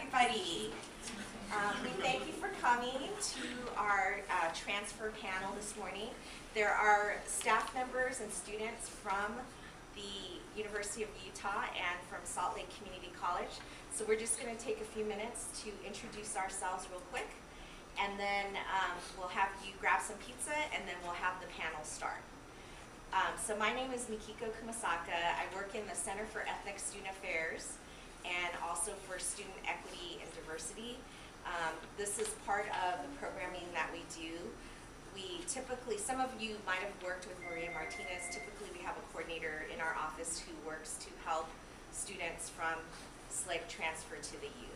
everybody. We thank you for coming to our transfer panel this morning. There are staff members and students from the University of Utah and from Salt Lake Community College. So we're just going to take a few minutes to introduce ourselves real quick, and then we'll have you grab some pizza, and then we'll have the panel start. So my name is Mikiko Kumasaka. I work in the Center for Ethnic Student Affairs and also for Student Equity and Diversity. This is part of the programming that we do. We typically, some of you might have worked with Maria Martinez. Typically we have a coordinator in our office who works to help students from SLIC transfer to the U.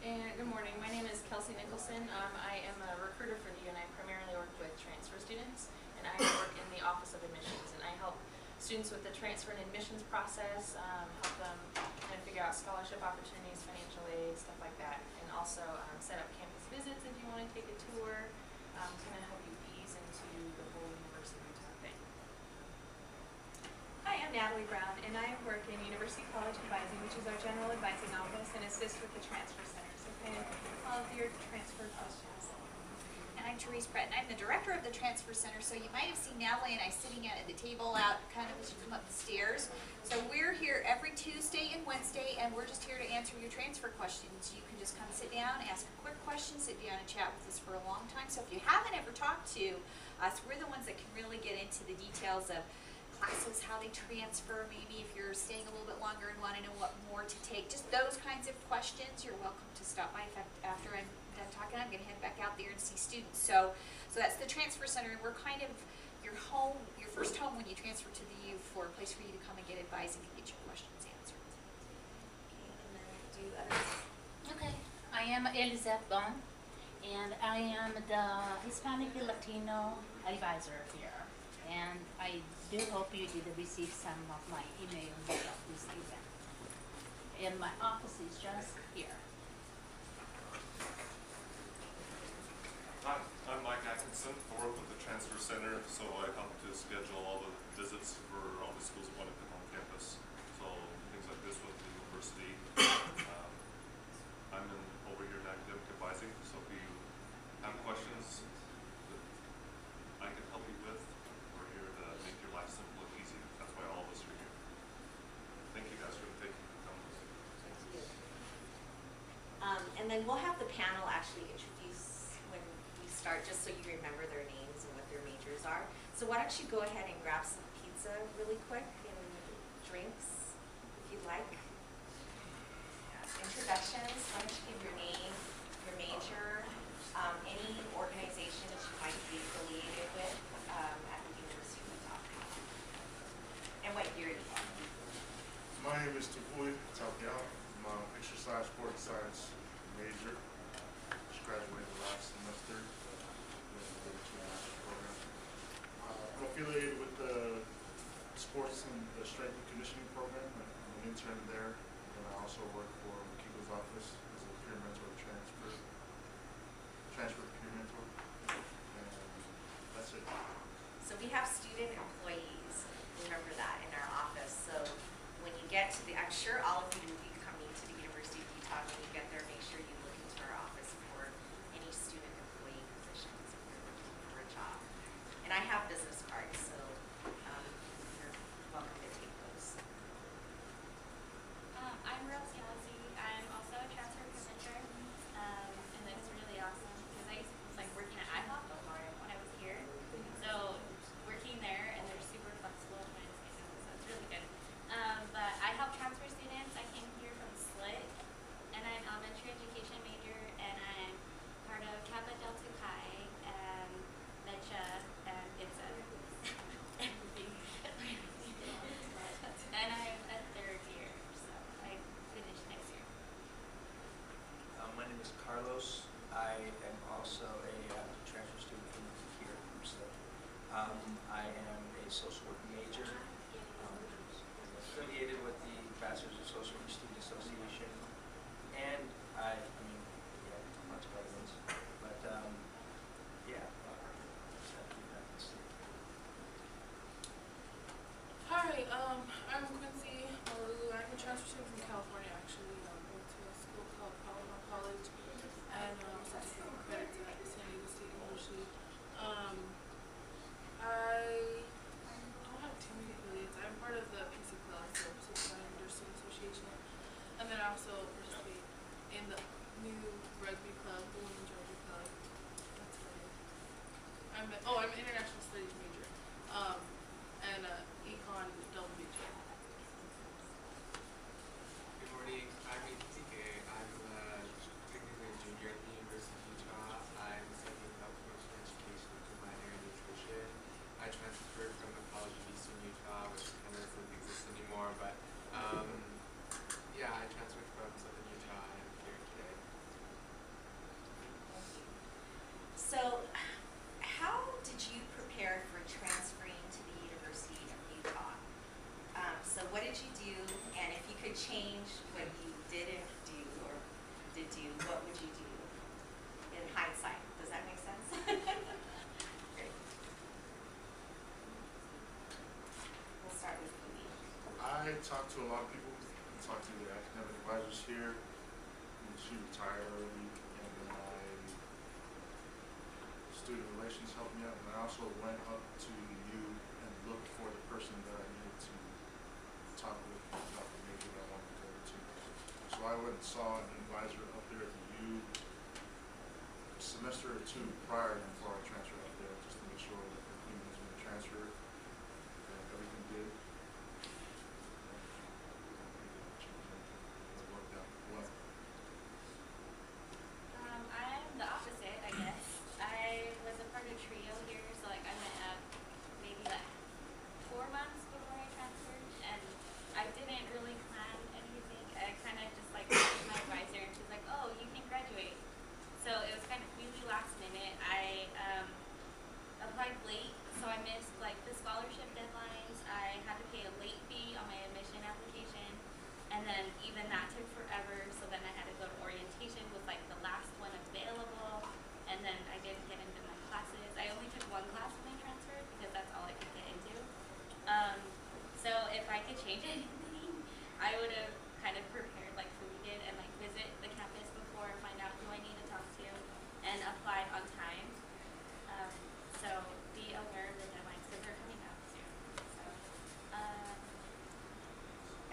And good morning, my name is Kelsey Nicholson. I am a recruiter for the U, and I primarily work with transfer students, and I work in the Office of Admissions, and I help students with the transfer and admissions process, help them kind of figure out scholarship opportunities, financial aid, stuff like that, and also set up campus visits if you want to take a tour, kind of help you ease into the whole University of Utah thing. Hi, I'm Natalie Brown, and I work in University College Advising, which is our general advising office, and assist with the transfer center. So kind of all of your transfer questions. And I'm Therese Brett, and I'm the director of the Transfer Center. So you might have seen Natalie and I sitting at the table out kind of as you come up the stairs. So we're here every Tuesday and Wednesday, and we're just here to answer your transfer questions. You can just come sit down, ask a quick question, sit down and chat with us for a long time. So if you haven't ever talked to us, we're the ones that can really get into the details of classes, how they transfer, maybe if you're staying a little bit longer and want to know what more to take. Just those kinds of questions, you're welcome to stop by. In fact, after I'm done talking, I'm going to head back out there and see students. So that's the Transfer Center, and we're kind of your home, your first home when you transfer to the U, for a place for you to come and get advice and get your questions answered. Okay, and then do others. Okay, I am Elizabeth Bond, and I am the Hispanic Latino advisor here. And I do hope you did receive some of my email of this event. And my office is just here. Hi, I'm Mike Atkinson. I work with the Transfer Center, so I help to schedule all the visits for all the schools that want to come on campus. So things like this with the university. I'm over here in academic advising, so if you have questions that I can help you with, we're here to make your life simple and easy. That's why all of us are here. Thank you guys for taking the time. Thank you. And then we'll have the panel actually introduce when we start, just so you remember their names and what their majors are. So why don't you go ahead and grab some pizza really quick and drinks, if you'd like. Introductions, why don't you give your name, your major, any organizations you might be affiliated with at the University of Utah, and what year you are. My name is Tupui Talpiao. I'm an exercise sports science major. Just graduated last semester with the master's program. I'm affiliated with the sports and the strength and conditioning program. I'm an intern there, and I also work for Mikiko's office as a peer mentor transfer peer mentor, and that's it. So we have student employees, remember that, in our office. So when you get to the, I'm sure all of you will be coming to the University of Utah. When you get there, make sure you look into our office for any student employee positions if you're looking for a job. And I have business cards, so you're welcome to take those. I'm Rose Yelsey. I'm also a transfer presenter, and it's really awesome because I was like working at IHOP before when I was here. So working there, and they're super flexible and my schedule, so it's really good. But I help transfer students. I came here from SLIC, and I'm an elementary education major, and I'm part of Kappa Delta Chi and NECHA and ITSA. Everything. And I'm a third year, so I finish next year. My name is Carlos. I am also a transfer student from here from SLIC. I am a social work major, affiliated with the Bachelor's of Social Work Student Association, and I mean, yeah, a bunch of other ones, but yeah. Hi, I'm Quincy Malulu. I'm a transfer student from California, actually. Went to And then I also participate in the new rugby club, the Women's Rugby Club. That's right. I'm an international studies major, and econ double major. Good morning. I'm Itike. I'm technically a junior at the University of Utah. I'm studying health promotion education with a minor in nutrition. I transferred from the College of Eastern Utah, which kind of doesn't exist anymore, but yeah, I transferred from Southern Utah and I'm here today. So, how did you prepare for transferring to the University of Utah? So what did you do, and if you could change what you didn't do or did do, what would you do in hindsight? Does that make sense? Great. We'll start with Louis. I talked to a lot of people. I talked to the academic advisors here. And she retired early, and then student relations helped me out, and I also went up to U and looked for the person that I needed to talk with about the major that I wanted to go to. So I went and saw an advisor up there at the U a semester or two prior before I transferred up there, just to make sure that everything was going to transfer and everything did. It worked out well. I'm the opposite, I guess. I was a part of TRIO here, so like I went up maybe like 4 months before I transferred, and I didn't really plan anything. I kind of just like talked to my advisor, and she's like, "Oh, you can graduate." So it was kind of really last minute. I applied late, so I missed like the scholarship deadlines. I had to pay a late fee on my admission application, and then even that took forever. So then I had to go to orientation, was like the last one available, and then I didn't get into my classes. I only took one class when I transferred because that's all I could get into. So if I could change anything, I would have kind of prepared like Foodie did and like visit the campus before, find out who I need to talk to, and apply on time. So be aware of the deadlines because they're coming up soon. So,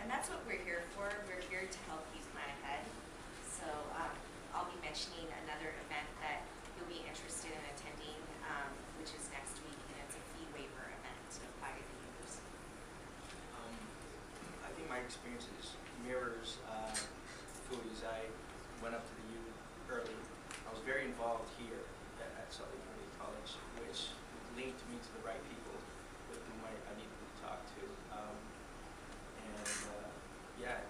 And that's what we're here for. We're here to help you plan ahead. So I'll be mentioning another event that you'll be interested in attending, which is next week, and it's a fee waiver event to apply to the university. I think my experiences mirrors Foodie's. I went up to the U early. I was very involved here at Salt Lake Community College, which linked me to the right people with whom I needed to talk to. Yeah,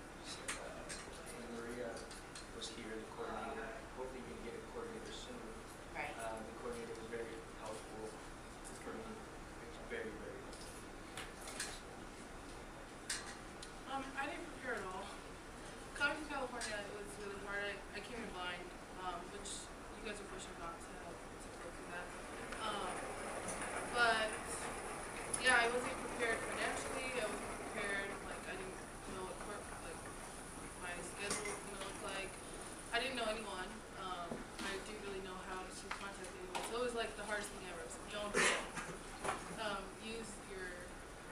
when Maria was here, the coordinator, hopefully we can get a coordinator soon. Right. The coordinator was very helpful for me. Very, very helpful. I didn't prepare at all. Coming to California, it was really hard. I came in blind, which you guys are fortunate not to go through that. But yeah, I wasn't prepared financially. I wasn't prepared. Like I didn't know what my schedule was gonna look like. I didn't know anyone. I didn't really know how to contact anyone. So it was like the hardest thing ever. So don't do it. Use your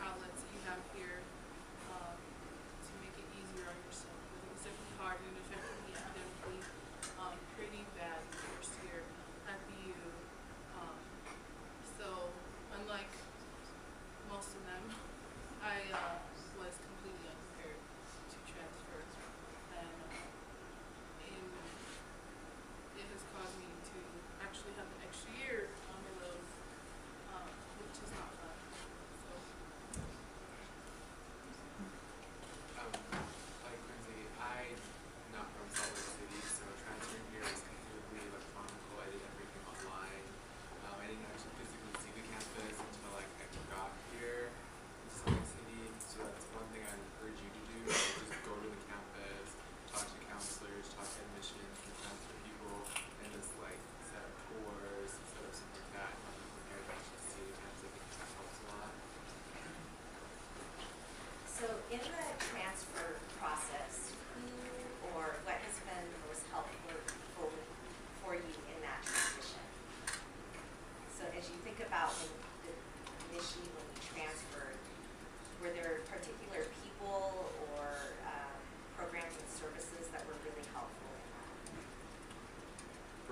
outlets that you have here to make it easier on yourself. Because it was definitely hard and affected me academically pretty bad the first year at the U. So unlike most of them,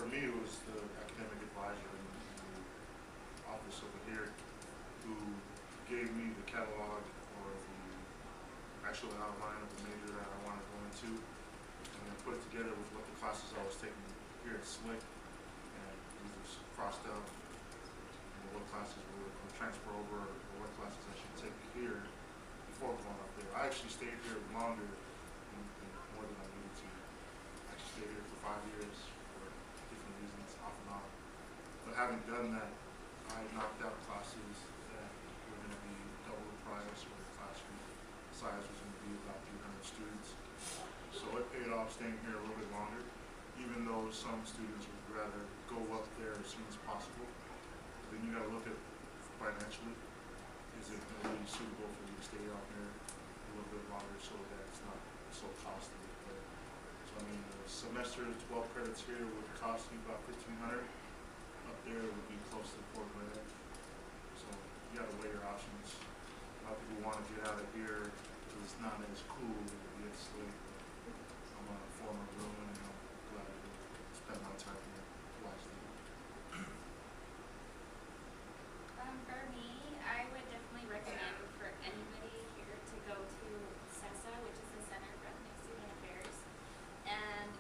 for me, it was the academic advisor in the office over here who gave me the catalog or the actual outline of the major that I wanted to go into, and then put it together with what the classes I was taking here at SLIC, and we just crossed out what classes would transfer over or what classes I should take here before going up there. I actually stayed here longer and more than I needed to. I actually stayed here for 5 years for different reasons, off and on. But having done that, I knocked out classes that were going to be double the price, or the classroom size was going to be about 300 students. So it paid off staying here a little bit longer, even though some students would rather go up there as soon as possible. Then you got to look at financially, is it really suitable for you to stay out there a little bit longer so that it's not so costly? But, so I mean, the semester, 12 credits here would cost you about $1,500. Up there it would be close to $4 grand. So you got to weigh your options. A lot of people want to get out of here because it's not as cool to be at SLIC. I'm a former Bruin and I'm glad to spend my time here wisely. For me, I would definitely recommend for anybody here to go to CESA, which is the Center for Ethnic Student Affairs. And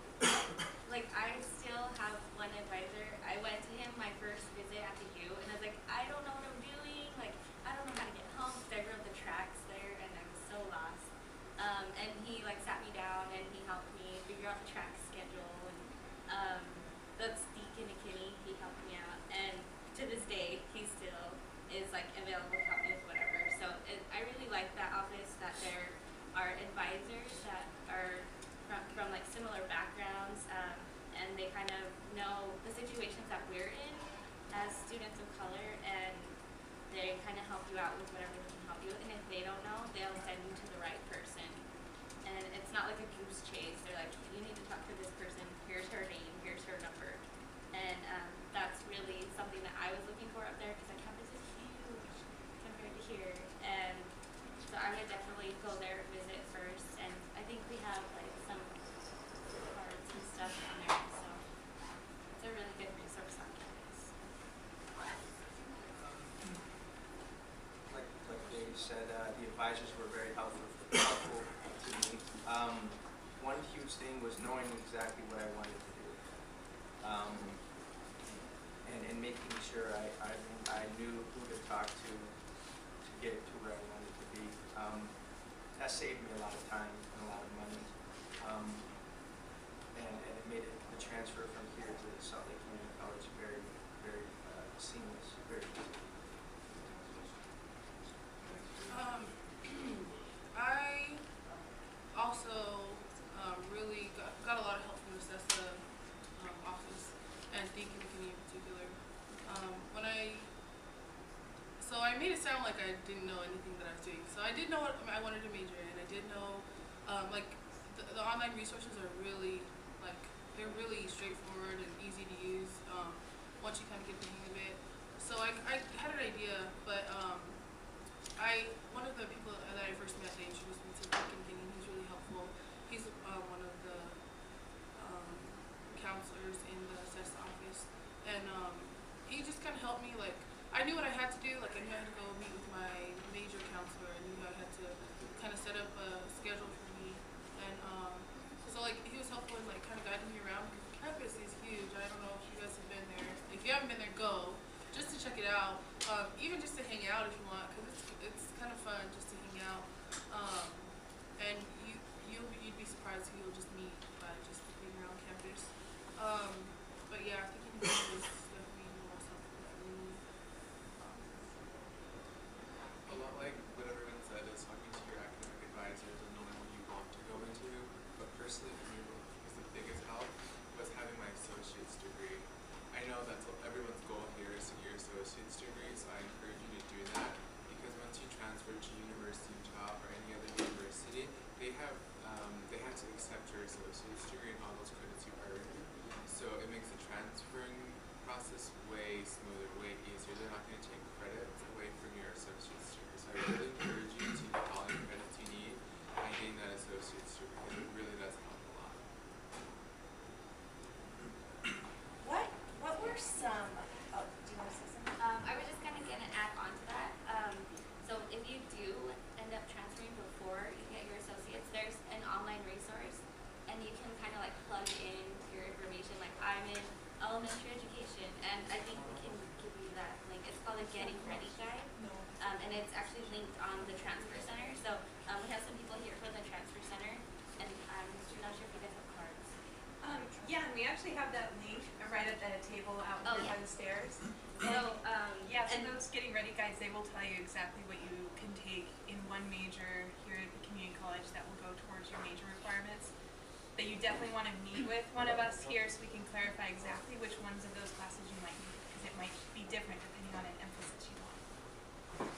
like, I still have one advisor. I went to him my first visit at the U, and I was like, I don't know what I'm doing. Like, I don't know how to get home because I rode the tracks there, and I was so lost. And he like sat me down and he helped me figure out the track schedule. And that's Deacon McKinney. He helped me out, and to this day, he still is like available to help me with whatever. So I really like that office, that there are advisors that are from like similar backgrounds, and they kind of know the situations that we're in as students of color, and they kind of help you out with whatever they can help you with. And if they don't know, they'll send you to the right person. And it's not like a goose chase. They're like, you need to talk to this person. Here's her name. Here's her number. And that's really something that I was looking for up there, because our campus is huge compared to here. And so I would definitely go there, visit first. And I think we have like some cards and stuff on there. So it's a really good resource on campus. Like Dave said, the advisors were very helpful to me. One huge thing was knowing exactly what I wanted to do, and making sure I knew who to talk to get to where I wanted to be. That saved me a lot of time and a lot of money, and it made the transfer from here to Salt Lake Community College very, very seamless, very easy. I also really got a lot of help from the CESA office and Deacon McKinney in particular. So I made it sound like I didn't know anything that I was doing. So I did know what I wanted to major in. I did know, like, the online resources are really, like, they're really straightforward and easy to use once you kind of get the hang of it. So I had an idea, but one of the people that I first met, they introduced me to Deacon McKinney. He's really helpful. He's one of the counselors in the CESA office, and he just kind of helped me. Like, I knew what I had to do. Like, I knew I had to go meet with my major counselor. I knew I had to kind of set up a schedule for me, and so like he was helpful in like kind of guiding me around, because the campus is huge. I don't know if you guys have been there. If you haven't been there, go just to check it out. Even just to hang out if you want, because it's kind of fun just to hang out. And you'd be surprised who you'll just meet by just being around campus. But yeah, I think it was definitely the most helpful for me. A lot like what everyone said is talking to your academic advisors and knowing what you want to go into. But personally, for me, what was the biggest help was having my associate's degree. I know that's everyone's goal here is to get your associate's degree, so I encourage you to do that. actually have that link right at the table out Oh, here yeah. by the stairs. So, Yeah, for and those getting ready guides, they will tell you exactly what you can take in one major here at the community college that will go towards your major requirements. But you definitely want to meet with one of us here so we can clarify exactly which ones of those classes you might need, because it might be different depending on an emphasis you want.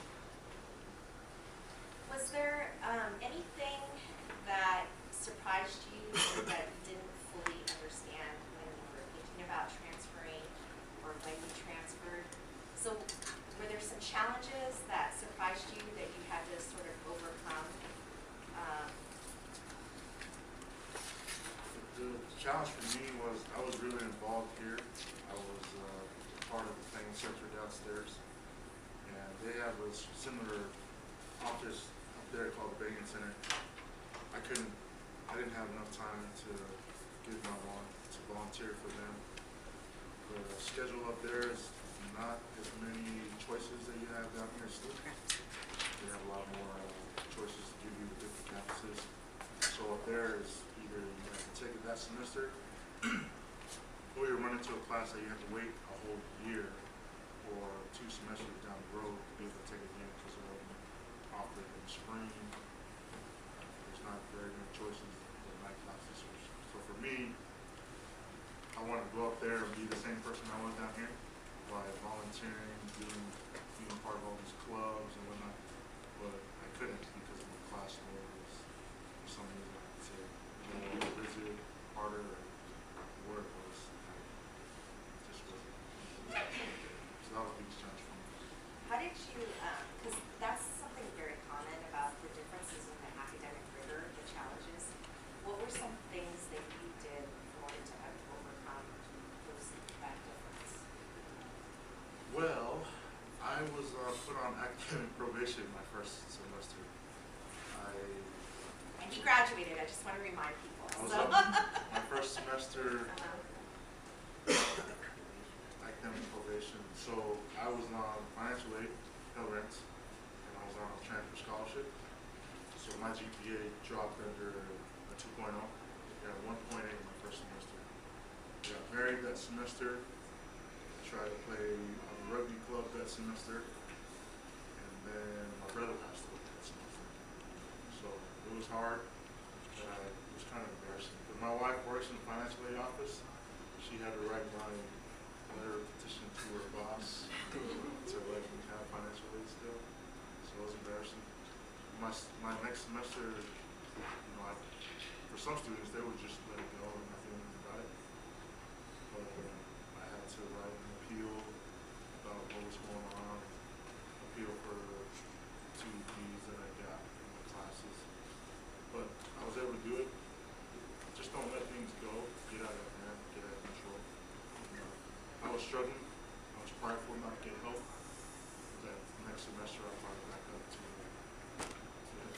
Was there anything that surprised you or that you didn't fully understand when you were thinking about transferring or when you transferred? So were there some challenges that surprised you that you had to sort of overcome? The challenge for me was I was really involved here. I was part of the training center downstairs, and they have a similar office up there called the Bacon Center. I didn't have enough time to give my to volunteer for them. The schedule up there is not as many choices that you have down here still. They have a lot more choices to give you with different campuses. So up there is either you have to take it that semester, or you run into a class that you have to wait a whole year or 2 semesters down the road to be able to take it again because it wasn't offered in the spring. There's not very many choices in my classes. So for me, I wanted to go up there and be the same person I was down here by volunteering, being part of all these clubs and whatnot. But I couldn't because of the class load was for some reason I could say more busy, harder, or whatever it was. It just wasn't. So that was a big challenge for me. How did you, because that's something very common about the differences in the academic rigor, the challenges. What were some things that you did in order to overcome that difference? Well, I was put on academic probation my first semester. And he graduated, I just want to remind people. I was So. on my first semester academic probation. So I was on financial aid, Pell Rent, and I was on a transfer scholarship. So my GPA dropped under a 2.0. I got a 1.8 in my first semester. I got married that semester. I tried to play on the rugby club that semester. And then my brother passed away that semester. So it was hard. It was kind of embarrassing. But my wife works in the financial aid office. She had to write my letter of petition to her boss to let me have financial aid still. So it was embarrassing. My next semester, for some students, they would just let it go and nothing about it. But I had to write an appeal about what was going on, appeal for 2 B's that I got in the classes. But I was able to do it. Just don't let things go. Get out of hand, get out of control. I was struggling. I was prideful not to get help. That next semester I probably back up to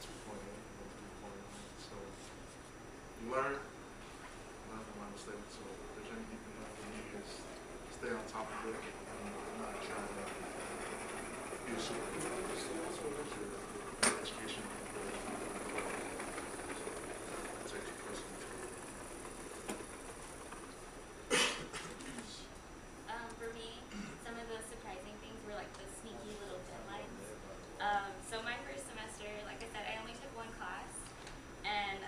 2.8 and 3.9. So you learn from my mistakes. So if there's anything left for me is stay on top of it and not try to be a superhero. Just also with your education. Take it personally. For me, some of the surprising things were like the sneaky little deadlines. So my first semester, like I said, I only took 1 class, and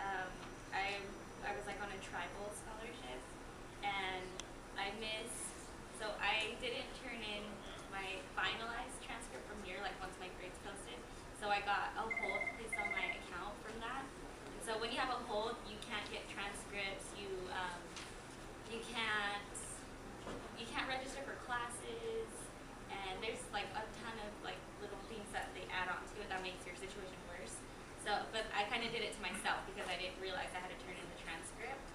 I was like on a tribal scholarship, and I didn't turn in my finalized transcript from here, like once my grades posted. So I got a hold placed on my account from that. And so when you have a hold, you can't get transcripts. You can't register for classes, and there's like a ton of like little things that they add on to it that makes your situation worse. So, but I kind of did it to myself because I didn't realize I had to turn in the transcript.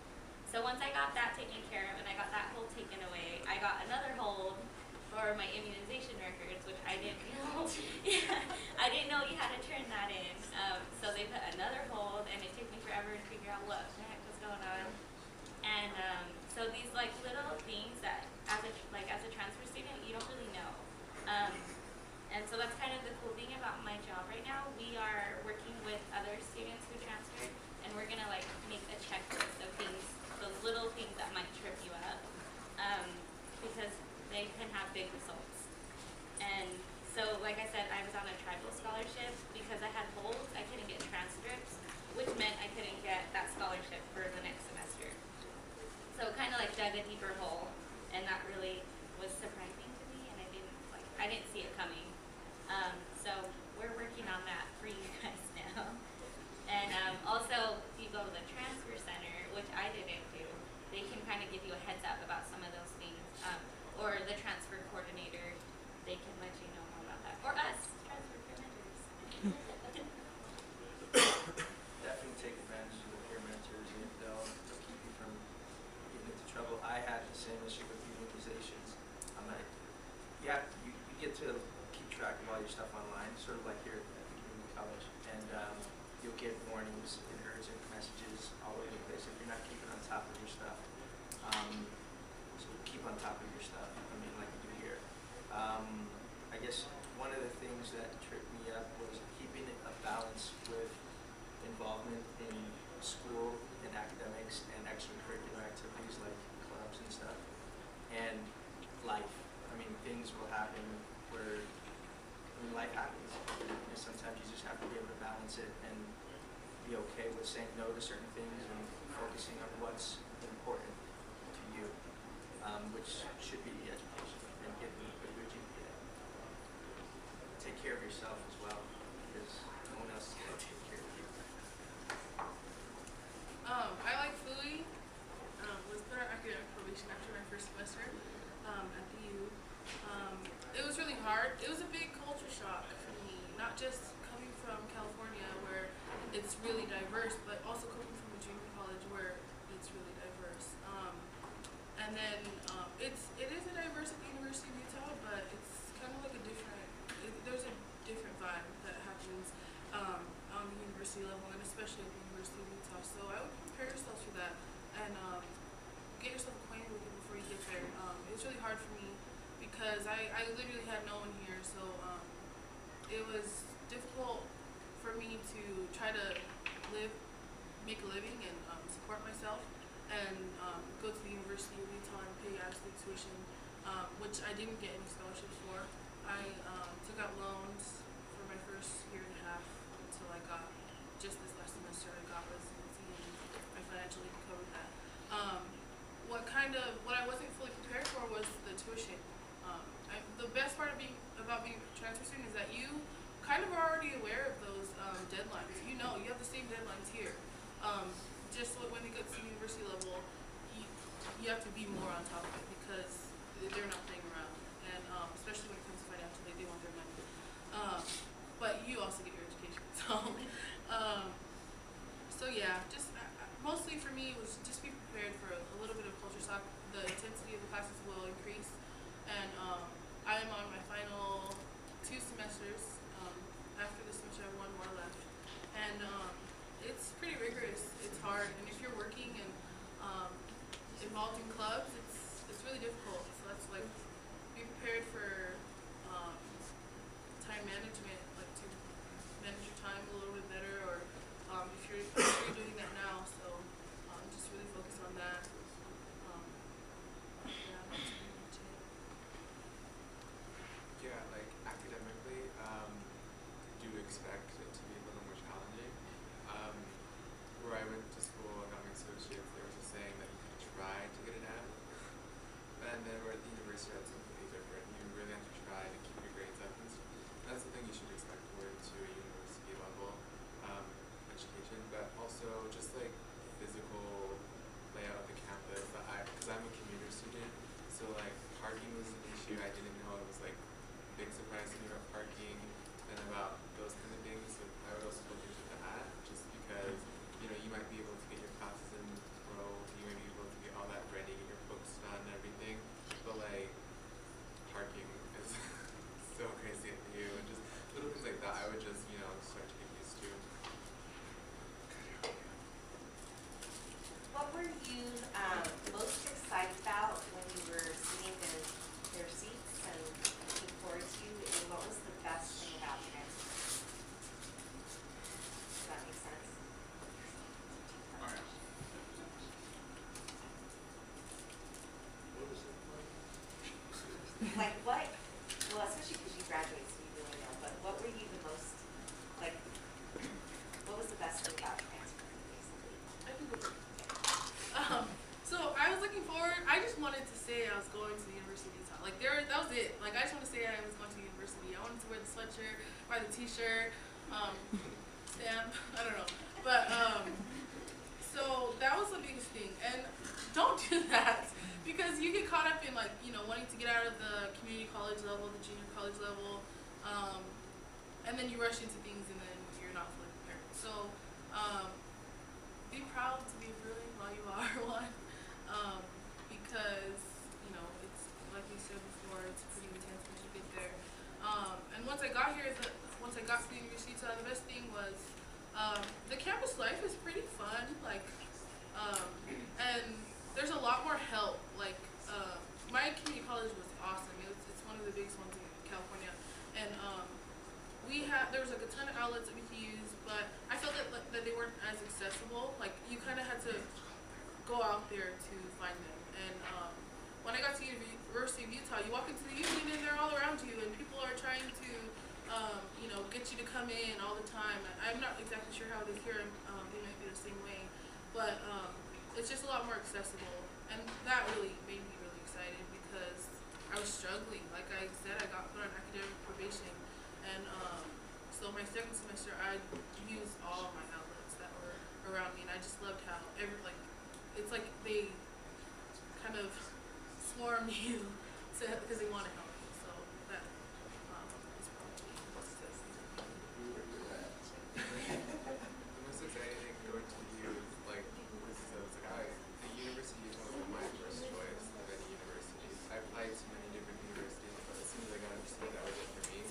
So once I got that taken care of and I got that hold taken away, I got another hold for my immunization records, which I didn't know. I didn't know you had to turn that in. So they put another hold, and it took me forever to figure out what the heck was going on. And so these like little things that as a transfer student you don't really know. And so that's kind of the cool thing about my job right now. We are working with other students who transferred, and we're gonna like make a checklist of things, those little things that might trip you up. dug a deeper hole, and that really was surprising to me, and I didn't see it coming. So we're working on that for you guys now. And also, if you go to the transfer center, which I didn't do, they can kind of give you a heads up about some of those things. Or the transfer coordinator, they can let you know more about that. Or us, transfer coordinators. Definitely take advantage of the peer mentors, and they'll keep you from getting into trouble. I had the same issue with unitizations. I'm like, yeah, you get to keep track of all your stuff online, sort of like here at the community college, and you'll get warnings and urgent messages all over the place if you're not keeping on top of your stuff. So keep on top of your stuff. I mean, like you do here. I guess one of the things that tripped me up was keeping a balance with involvement in school and academics and extracurricular activities like clubs and stuff, and life. I mean, things will happen where, life happens. Sometimes you just have to be able to balance it and be okay with saying no to certain things and focusing on what's important to you, which should be the education and getting a good GPA. Take care of yourself as well, because no one else is going to take care of you. I like FUI. Was put on academic probation after my first semester at the U. It was really hard. It was a big culture shock for me, not just coming from California where it's really diverse, but also coming from a junior college where it's really diverse. And then it is a diverse at the University of Utah, but it's kind of like a different. There's a different vibe that happens on the university level, and especially at the University of Utah. So I would prepare yourself for that and get yourself acquainted with it before you get there. It's really hard for me because I literally had no one here, so it was difficult for me to try to make a living and support myself and go to the University of Utah and pay out-of-state tuition, which I didn't get any scholarships for. I took out loans for my first year and a half until I got, just this last semester, I got residency and I financially covered that. What I wasn't fully prepared for was the tuition. The best part about being a transfer student is that you kind of are already aware of those deadlines. You know, you have the same deadlines here. Just when it gets to university level, you have to be more on top of it because they're not playing around. And especially when it comes to financial aid, they want their money. But you also get your education. So yeah, just mostly for me it was just be prepared for a little bit of culture shock. The intensity of the classes will increase, and I am on my final 2 semesters. After this semester, I have 1 more left, and it's pretty rigorous. It's hard, and if you're working and involved in clubs, it's really difficult. So that's like be prepared for time management, like to manage your time a little bit better, or if you're doing that now. So just really focus on that. Yeah, that's pretty much it. Yeah, like academically, do expect it to be a little more challenging. Where I went to school and got my associates, there was a saying that you can try to get an F, and then we're at the university, that's completely different. You really have to try to keep your grades up, and that's the thing you should expect going to a university level education, but also just like physical layout of the campus. Because I'm a commuter student, so like parking was an issue. I didn't know. It was like a big surprise to me about parking and about those kind of things. So I would also look into that, just because you might be able to get your classes in row, you might be able to get all that ready, get your books done and everything, but like parking is so crazy at you, and just little things like that I would just start to get used to. What were you most excited about when you were sitting in their seats and looking forward to, and what was the best thing about transfer? Does that make sense? Like what, well, especially because you graduated, so you really know, but what were you the most, like, what was the best thing about transferring, basically? I can go first. So I was looking forward, I I just wanted to say I was going to the University of Utah. Like that was it. Like I just want to say I was going to the university. I wanted to wear the sweatshirt, wear the T-shirt, stamp. I don't know, but so that was the biggest thing. And don't do that because you get caught up in like wanting to get out of the community college level, the junior college level, and then you rush into things and then you're not fully prepared. So be proud to be brilliant while you are one. Because it's like we said before, it's pretty intense once you get there. And once I got here, once I got to the University of Utah, the best thing was the campus life is pretty fun. Like, and there's a lot more help. Like, my community college was awesome. It's one of the biggest ones in California, and there was like a ton of outlets that we could use, but I felt that they weren't as accessible. Like, you kind of had to go out there to find them. And when I got to University of Utah, you walk into the union and they're all around you, and people are trying to, get you to come in all the time. I'm not exactly sure how it is here. They might be the same way, but it's just a lot more accessible, and that really made me really excited because I was struggling. Like I said, I got put on academic probation, and so my second semester, I used all of my outlets that were around me, and I just loved how it's like they kind of swarm you because they want to help you. So that is probably a success. The most exciting thing going to you is like the University of Utah was my first choice of any university. I applied to many different universities, but as soon as I got understood that was it for me.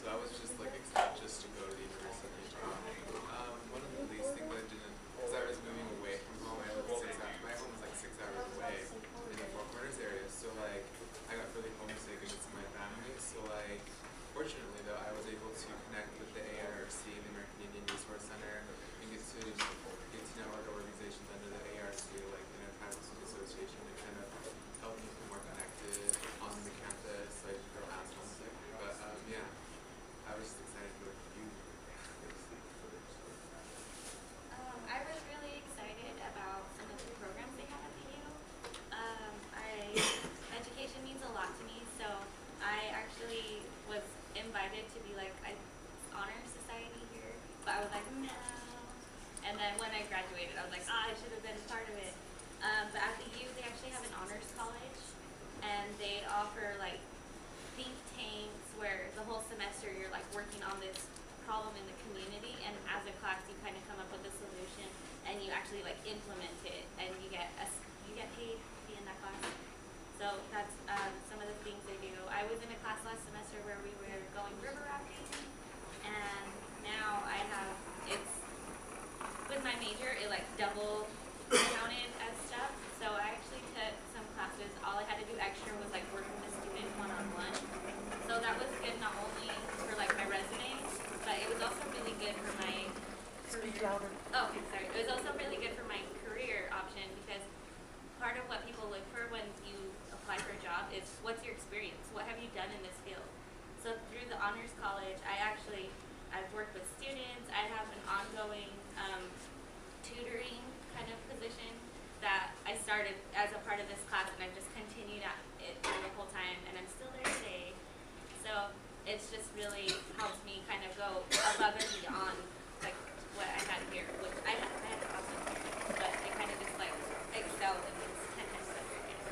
So I was just like excited just to go to the University of Utah. One of the least things that I didn't, because I was moving away from home, I lived 6 hours. My home was like 6 hours away in the Four Corners area, so like I got really homesick and miss my family. So like, fortunately though, I was able to connect with the ARC, the American Indian Resource Center, and get to know other organizations under the ARC, like the Tribal Student Association, that kind of helped me feel more connected on the campus, like for last homesick. But yeah, I was just excited to go with you. I was really excited about some of the programs they have at the U. Education means a lot to me, so I actually was invited to be like honor society here, but I was like no. And then when I graduated, I was like, I should have been part of it. But at the U, they actually have an honors college, and they offer like think tanks where the whole semester you're like working on this problem in the community, and as a class you kind of come up with a solution and you actually like implement it, and you get paid to be in that class. So that's some of the things they do. I was in a class last semester where we were going river rafting, and now it's with my major, it like double counted as stuff. So I actually took some classes. All I had to do extra was like work with a student one-on-one. So that was good not only for like my resume, but it was also really good for my career. Oh, okay, sorry. It was also really good for my career option because part of what people look for when you apply for a job is what's your experience? What have you done in this field? So through the honors college, I've worked with students. I have an ongoing tutoring kind of position that I started as a part of this class, and I've just continued at it through the whole time, and I'm still there today. So it's just really helped me kind of go above and beyond like what I had here, which I had an awesome experience, but I kind of just like excelled in this 10 times better here.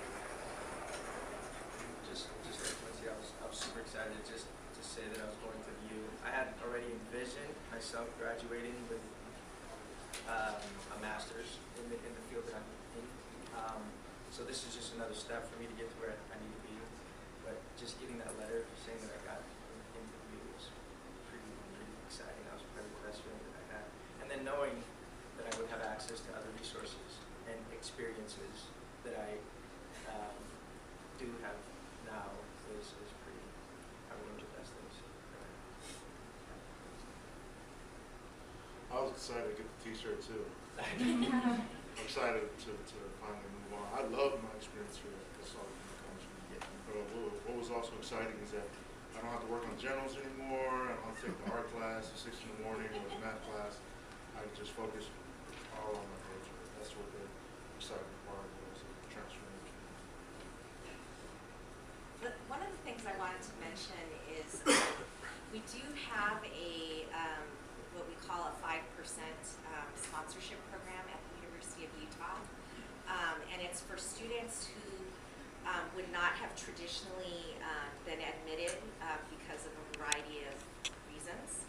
Just like Quincy, I was super excited just to say that I was going to the U. I had already envisioned myself graduating with a master's in the field that I'm in. So this is just another step for me to get to where I need to be. But just getting that letter saying that I got into the U was pretty exciting. That was probably the best feeling that I had. And then knowing that I would have access to other resources and experiences that I do have now is pretty, probably one of the best things. I was excited to get the t-shirt too. I'm excited to finally move on. I love my experience here at Casala College. What was also exciting is that I don't have to work on generals anymore. I don't have to take the art class at 6 in the morning or the math class. I can just focus all on my major. That's what the exciting part was, transferring. sponsorship program at the University of Utah. And it's for students who would not have traditionally been admitted because of a variety of reasons.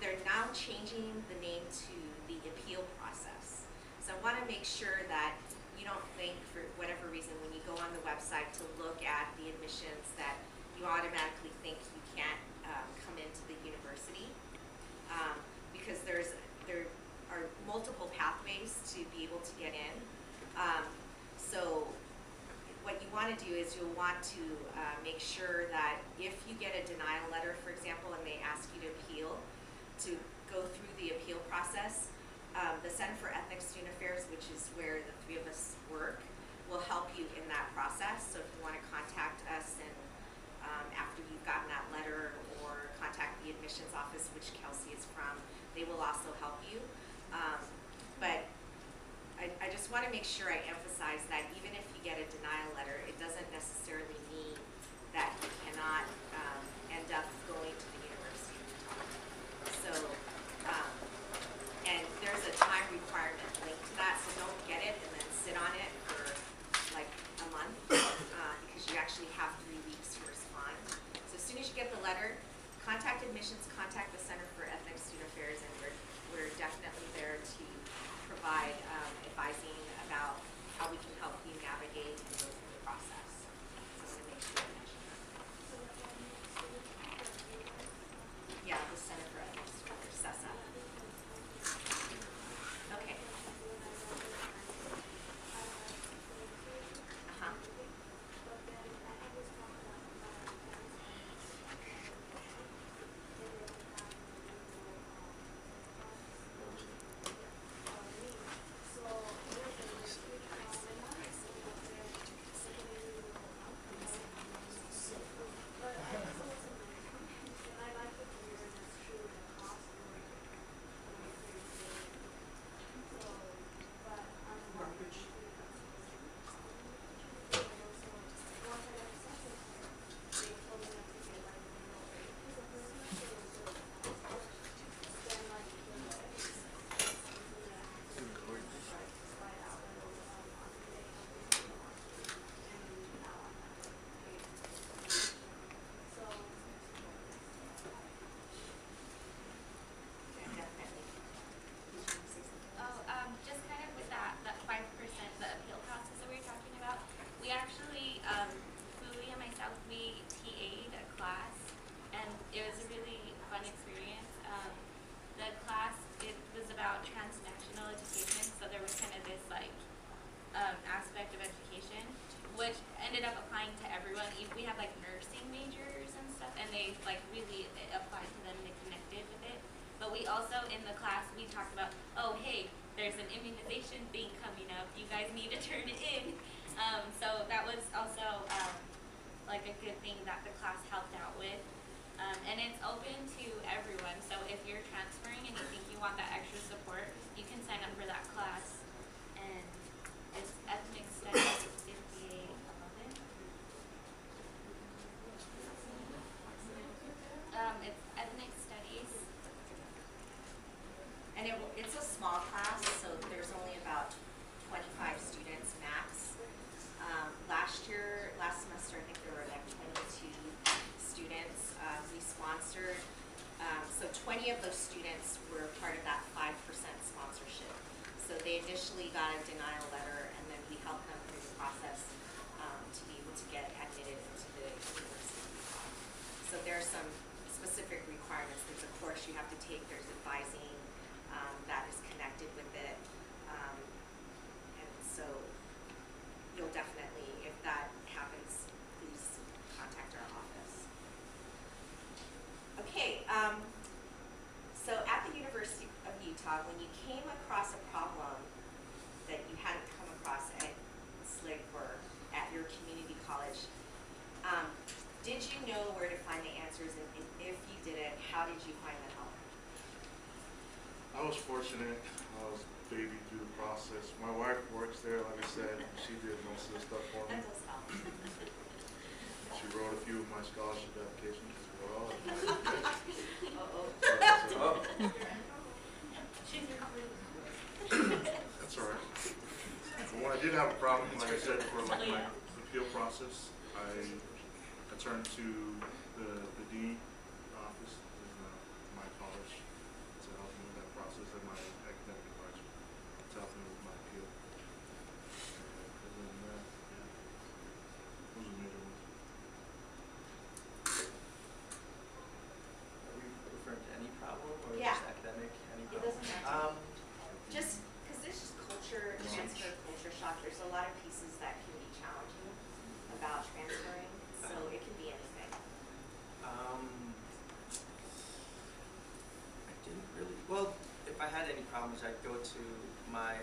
They're now changing the name to the appeal process. So I want to make sure that you don't think, for whatever reason, when you go on the website to look at the admissions, that you automatically think you can't come into the university. Because there are multiple pathways to be able to get in. So what you want to do is you'll want to make sure that if you get a denial letter, for example, and they ask you to appeal, to go through the appeal process. The Center for Ethnic Student Affairs, which is where the three of us work, will help you in that process. So if you want to contact us and after you've gotten that letter, or contact the admissions office, which Kelsey is from, they will also help you. But I just want to make sure I emphasize that even if you get a denial letter, it doesn't necessarily mean that you cannot end up going to the University of Utah. So, and there's a time requirement linked to that, so don't get it and then sit on it for like a month, because you actually have 3 weeks to respond. So as soon as you get the letter, contact admissions, contact the Center for Ethnic Student Affairs, and we're definitely there to provide advising about how we can help you navigate and go through the process. So I'm going to make sure I mention that. Yeah, the Center for Ethnic Student Affairs, CESA. Okay. Uh-huh. Just kind of with that 5%, the appeal process that we were talking about, we actually, Fuli and myself, we TA'd a class, and it was a really fun experience. The class, it was about transnational education, so there was kind of this aspect of education, which ended up applying to everyone. We have nursing majors and stuff, and they really applied to them and they connected with it. But we also, in the class, we talked about, oh, hey, there's an immunization thing coming up. You guys need to turn it in. So that was also a good thing that the class helped out with. And it's open to everyone. So if you're transferring and you think you want that extra support, you can sign up for that class. And it's Ethnic Studies 5811. It's Ethnic Studies. And it's a small class, so there's only about 25 students max. Last semester, I think there were 22 students we sponsored. So 20 of those students were part of that 5% sponsorship. So they initially got a denial letter, and then we helped them through the process to be able to get admitted into the University. So there are some specific requirements. There's a course you have to take, there's advising that is connected with it. And so you'll definitely, if that happens, please contact our office. Okay, so at the University of Utah, when you came across a problem that you hadn't come across at SLIC or at your community college, did you know where to find the answers? And if you didn't, how did you find the help? I was fortunate. I was baby through the process. My wife works there, like I said. She did most of the stuff for me. That does help. She wrote a few of my scholarship applications as well. Uh-oh. So, Oh, She's not really. That's all right. But when I did have a problem, like I said, for like my appeal process, I turned to the dean office in my college to help me with that process, and my academic advisor to help me with my appeal. And then, yeah, those are the major ones. Are we referring to any problem or Yeah. just academic? Any It problem? doesn't matter. Just because there's just culture transfer, culture shock. There's a lot of pieces that can be challenging about transferring, so it can be anything. I didn't really, well, if I had any problems, I'd go to my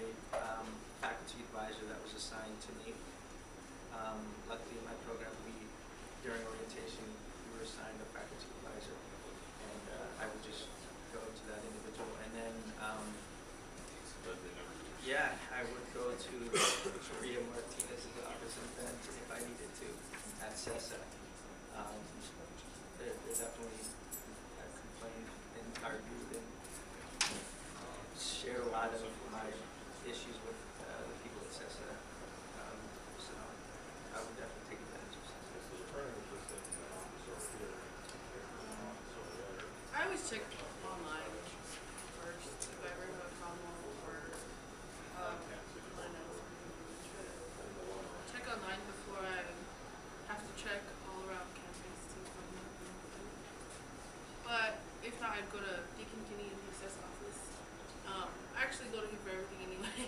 faculty advisor that was assigned to me. Luckily in my program, during orientation, we were assigned a faculty advisor, and I would just go to that individual. And then, yeah, I would go to Maria Martinez's office and vent if I needed to at CESA. They definitely have complained and argued and shared a lot of my issues with the people at CESA. So I would definitely take advantage of CESA. I always check online first if I ever have a problem or check online before I have to check all around campus to find out. But if not, I'd go to Deacon Kinney in the SS office. I actually go to him for everything anyway.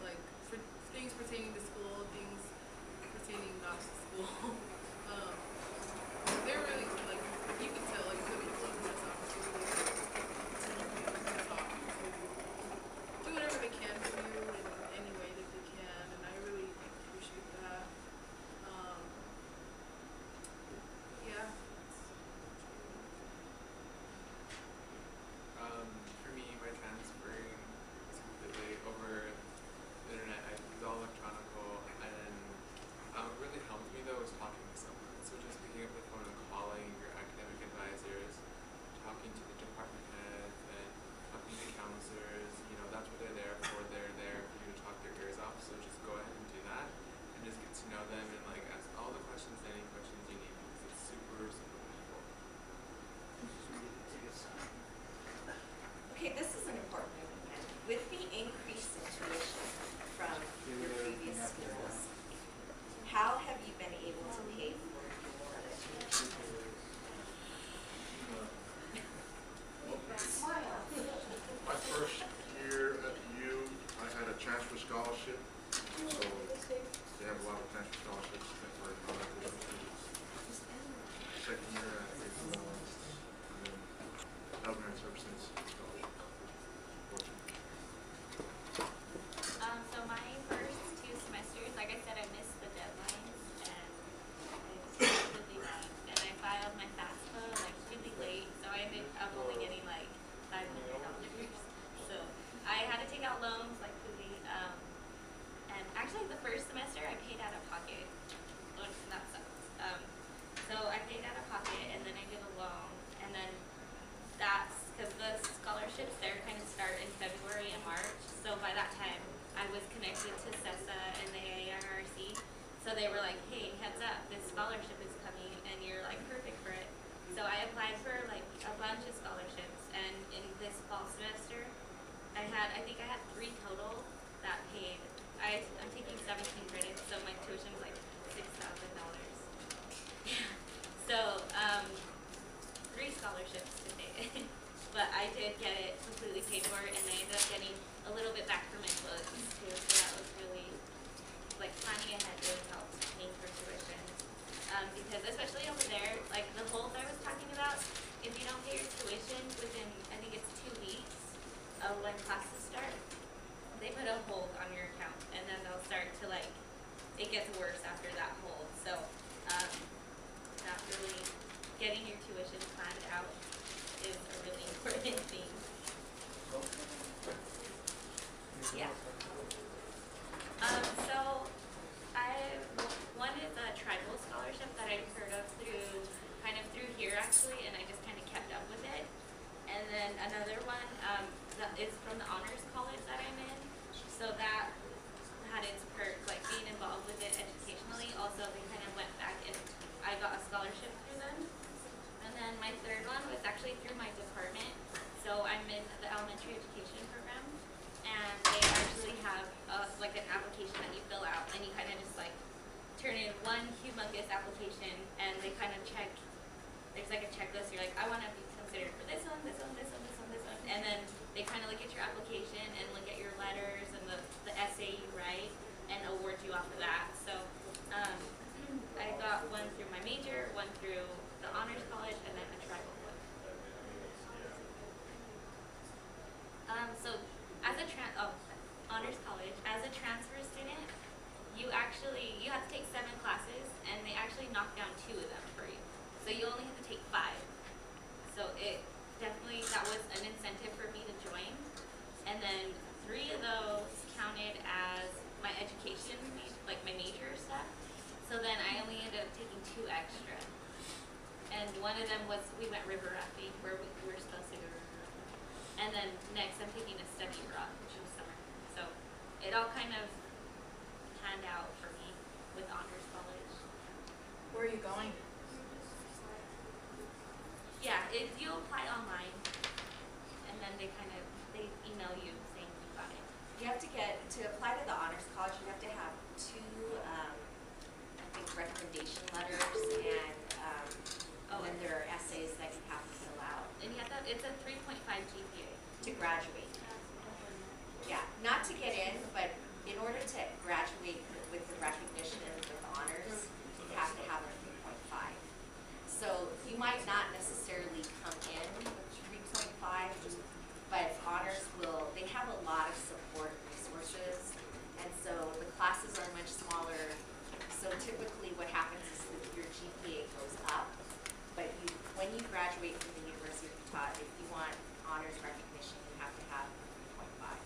Like for things pertaining to school, things pertaining not to school. They're really like, you can tell like the people in the SS office are really talk to do whatever they can for you in any way that they can, and I really appreciate that. Yeah. For me, my transferring is completely over the internet. I use all electronical, and what really helped me though was talking to someone. So just picking up the phone and calling your academic advisors, talking to the department heads, and talking to counselors. You know, that's what they're there for. They're there for you to talk their ears off. So just go ahead and do that, and just get to know them and like ask all the questions, any questions you need, because it's super, super helpful. Okay, this is an important one. With the increase in tuition from your previous schools, how have you been able to pay for your tuition? My first year at U, I had a transfer scholarship, so they have a lot of transfer scholarships that were second year, I paid for and then government services scholarship. So my first 2 semesters, like I said, I missed the deadlines and I was really mad. And I filed my FAFSA like really late, so I ended up only getting like $500. So I had to take out loans like Pooey. And actually the first semester I paid out of pocket. That sucks. So I paid out of pocket and then I did a loan, and then that's because the scholarships there kind of start in February and March. So by that time I was connected to CESA and the AIRC. So they were like, hey, heads up, this scholarship is coming and you're like perfect for it. So I applied for like a bunch of scholarships, and in this fall semester I think I had 3 total that paid. I'm taking 17 credits, so my tuition was like $6,000. So 3 scholarships to pay. But I did get it completely paid for, and I ended up getting a little bit back from my books too, so that was really, like, planning ahead really helped me for tuition. Because especially over there, like the hold I was talking about, if you don't pay your tuition within, I think it's 2 weeks of when classes start, they put a hold on your account, and then they'll start to like, it gets worse after that hold. So, not really getting your tuition planned out is a really important thing. Yeah. So one is a tribal scholarship that I've heard of through here actually, and I just kind of kept up with it. And then another one, it's humongous application, and they kind of check. There's like a checklist. You're like, I want to be considered for this one, this one, this one, this one, this one, and then they kind of look at your application and look at your letters and the essay you write and award you off of that. So I got one through my major, one through the honors college, and then a tribal one. So as a honors college, as a transfer student, you have to take 7 classes, and they actually knock down 2 of them for you. So you only have to take 5. So that was an incentive for me to join. And then 3 of those counted as my education, like my major stuff. So then I only ended up taking 2 extra. And one of them was, we went river rafting, where we were supposed to go river rafting. And then next I'm taking a study abroad, which was summer. So it all kind of panned out for me with honors college. Where are you going? Yeah, you apply online, and then they email you saying you got it. You have to apply to the honors college, you have to have 2, I think, recommendation letters, and then there are essays that you have to fill out And it's a 3.5 GPA. to graduate. Yeah, not to get in, but in order to graduate with the recognition and with honors, you have to have a 3.5. So you might not necessarily come in with 3.5, but honors they have a lot of support resources, and so the classes are much smaller. So typically what happens is that your GPA goes up, but when you graduate from the University of Utah, if you want honors recognition, you have to have 3.5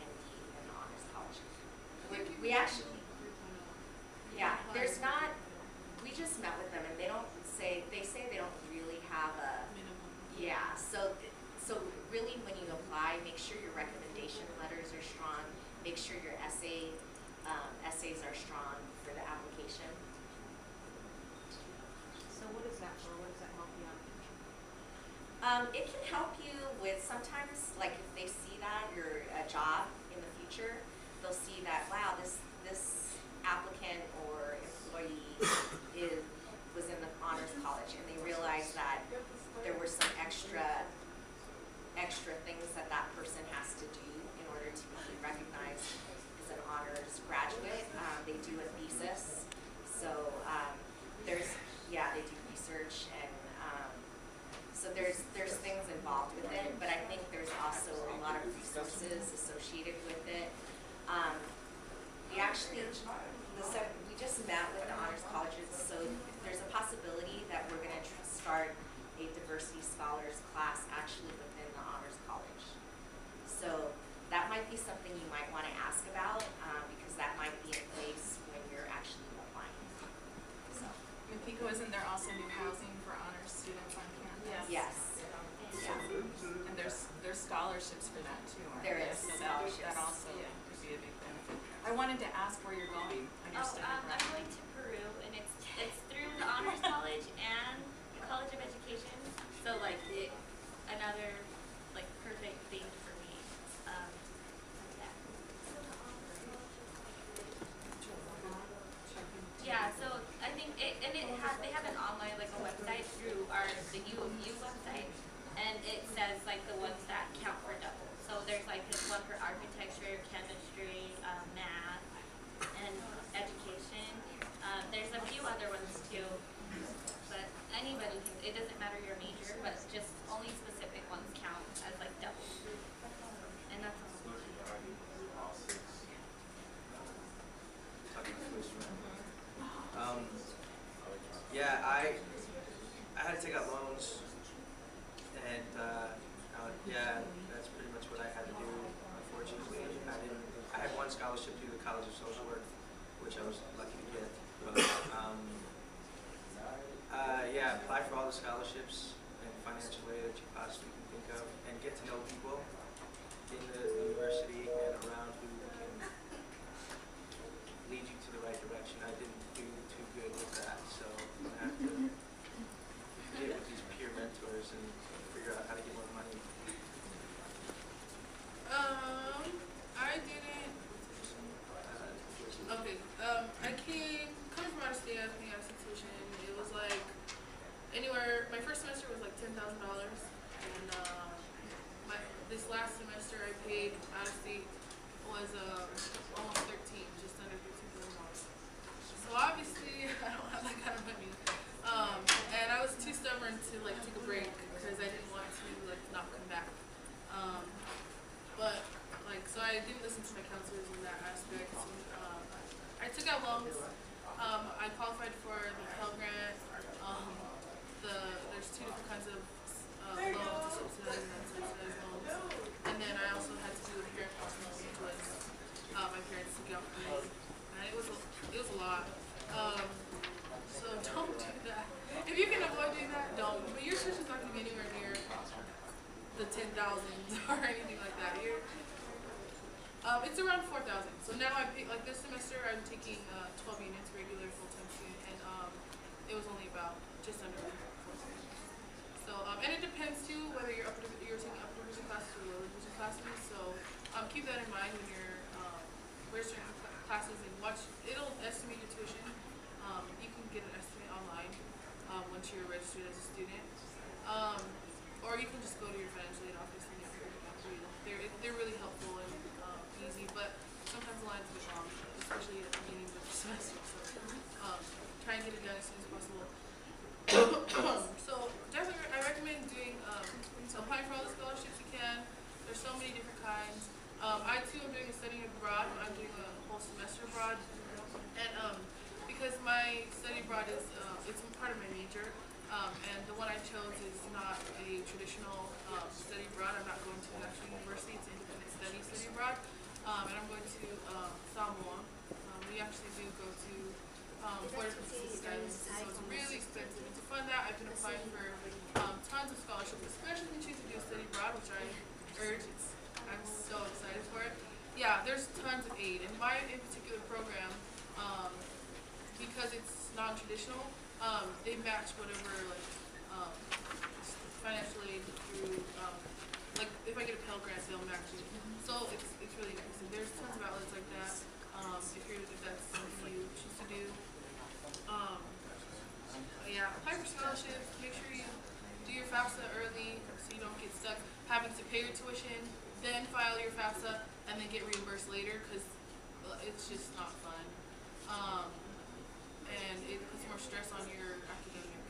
and be in the honors college. We actually, yeah, there's not, we just met with them and they say they don't really have a, yeah, so really when you apply, make sure your recommendation letters are strong, make sure your essays are strong for the application. So what is that for? What does that help you out? It can help you with sometimes, like if they see that you're a job in the future, they'll see that, wow, this applicant or employee was in the honors college, and they realize that there were some extra things that person has to do in order to be recognized as an honors graduate. They do a thesis, so they do research, and so there's things involved with it, but I think there's also a lot of resources associated with it. We just met with the honors colleges, so there's a possibility that we're going to start a diversity scholars class actually within the honors college. So that might be something you might want to ask about, because that might be in place when you're actually applying. So. McPico, isn't there also new housing for honors students on campus? Yes. Yeah. And there's scholarships for that too, aren't There there? is So scholarships. that also would be a big benefit. I wanted to ask where you're going on your study I'm abroad. going to Peru, and it's through the honors college and the College of Education. So another perfect thing for me. Yeah. So I think they have an online a website through the U of U website, and it says the ones that count for double. So there's one for architecture, chemistry, math, and education. There's a few other ones too, but anybody can, it doesn't matter your major, but just only specific ones count as double. And that's all. Yeah, I had to take out loans, and that's pretty much what I had to do. Unfortunately, I had one scholarship through the College of Social Work, which I was lucky to get. But apply for all the scholarships and financial aid that you possibly can think of, and get to know people in the university and around who can lead you to the right direction. I didn't do too good with that, so I'm gonna have to get with these peer mentors and figure out how to get more money. I didn't. Okay. I came coming from out of state I was paying out of tuition. It was like anywhere. My first semester was like $10,000, and this last semester I paid out of state was almost 13, just under $15,000. So obviously I don't have that kind of money, and I was too stubborn to like take a break because I didn't want to like not come back. But like so I didn't listen to my counselors in that aspect. I took out loans. I qualified for the Pell Grant. There's two different kinds of loans, the subsidized and unsubsidized loans. And then I also had to do a parent house loan, which was my parents took out for me. And it was a lot. So don't do that. If you can avoid doing that, don't. But your tuition's not going to be anywhere near the 10,000 or anything like that. It's around 4,000. So now I pay, like this semester I'm taking 12 units, regular full-time student, and it was only about just under 4,000. So and it depends too whether you're taking upper division classes or lower division classes. So keep that in mind when you're registering classes and watch. It'll estimate your tuition. You can get an estimate online once you're registered as a student, or you can just go to your financial aid office and get figured out for you. They're really helpful and easy, but sometimes the lines get long, especially at the beginning of the semester. So try and get it done as soon as possible. So definitely, I recommend doing applying for all the scholarships you can. There's so many different kinds. I too am doing a studying abroad. I'm doing a whole semester abroad, and because my study abroad is it's part of my major, and the one I chose is not a traditional study abroad. I'm not going to an actual university. It's an independent study abroad, and I'm going to Samoa. We actually do go to 4 different Pacific islands, so it's really expensive. And to fund that, I've been applying for tons of scholarships, especially if you choose to do a study abroad, which I urge. I'm so excited for it. Yeah, there's tons of aid. And my in particular program, because it's non-traditional, they match whatever like financial aid through like if I get a Pell Grant, they'll match it. So it's really nice. And there's tons of outlets like that. If that's something you choose to do. Yeah, apply for scholarships. Make sure you do your FAFSA early so you don't get stuck having to pay your tuition, then file your FAFSA, and then get reimbursed later because it's just not fun. And it puts more stress on your academic.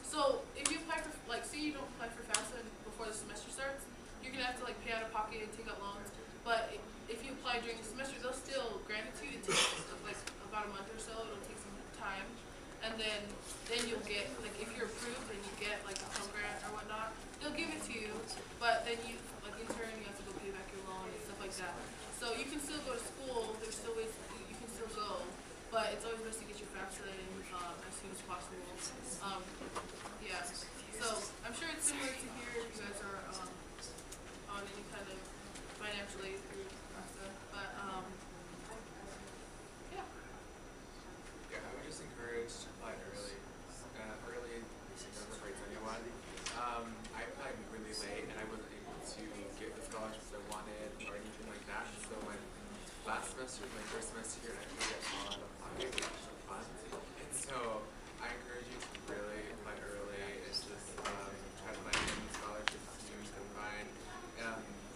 So if you apply for, like, say you don't apply for FAFSA before the semester starts, you're gonna have to like pay out of pocket and take out loans. But if you apply during the semester, they'll still grant it to you. It takes like about a month or so. It'll take some time, and then you'll get like if you're approved and you get like a Pell Grant or whatnot, they'll give it to you. But then you like in turn you have to go pay back your loan and stuff like that. So you can still go to school. There's still ways you can still go, but it's always best to get your FAFSA in as soon as possible. Yeah. So I'm sure it's similar to here if you guys are on any kind of financial aid through FAFSA, but yeah. Yeah, I would just encourage to apply early. Early never hurts anyone. I applied really late and I wasn't able to get the scholarships I wanted or anything like that. So my last semester, my first semester here, I actually get all out of pocket, which is fun. And so I encourage you to really apply early and just try to find any scholarships you can find.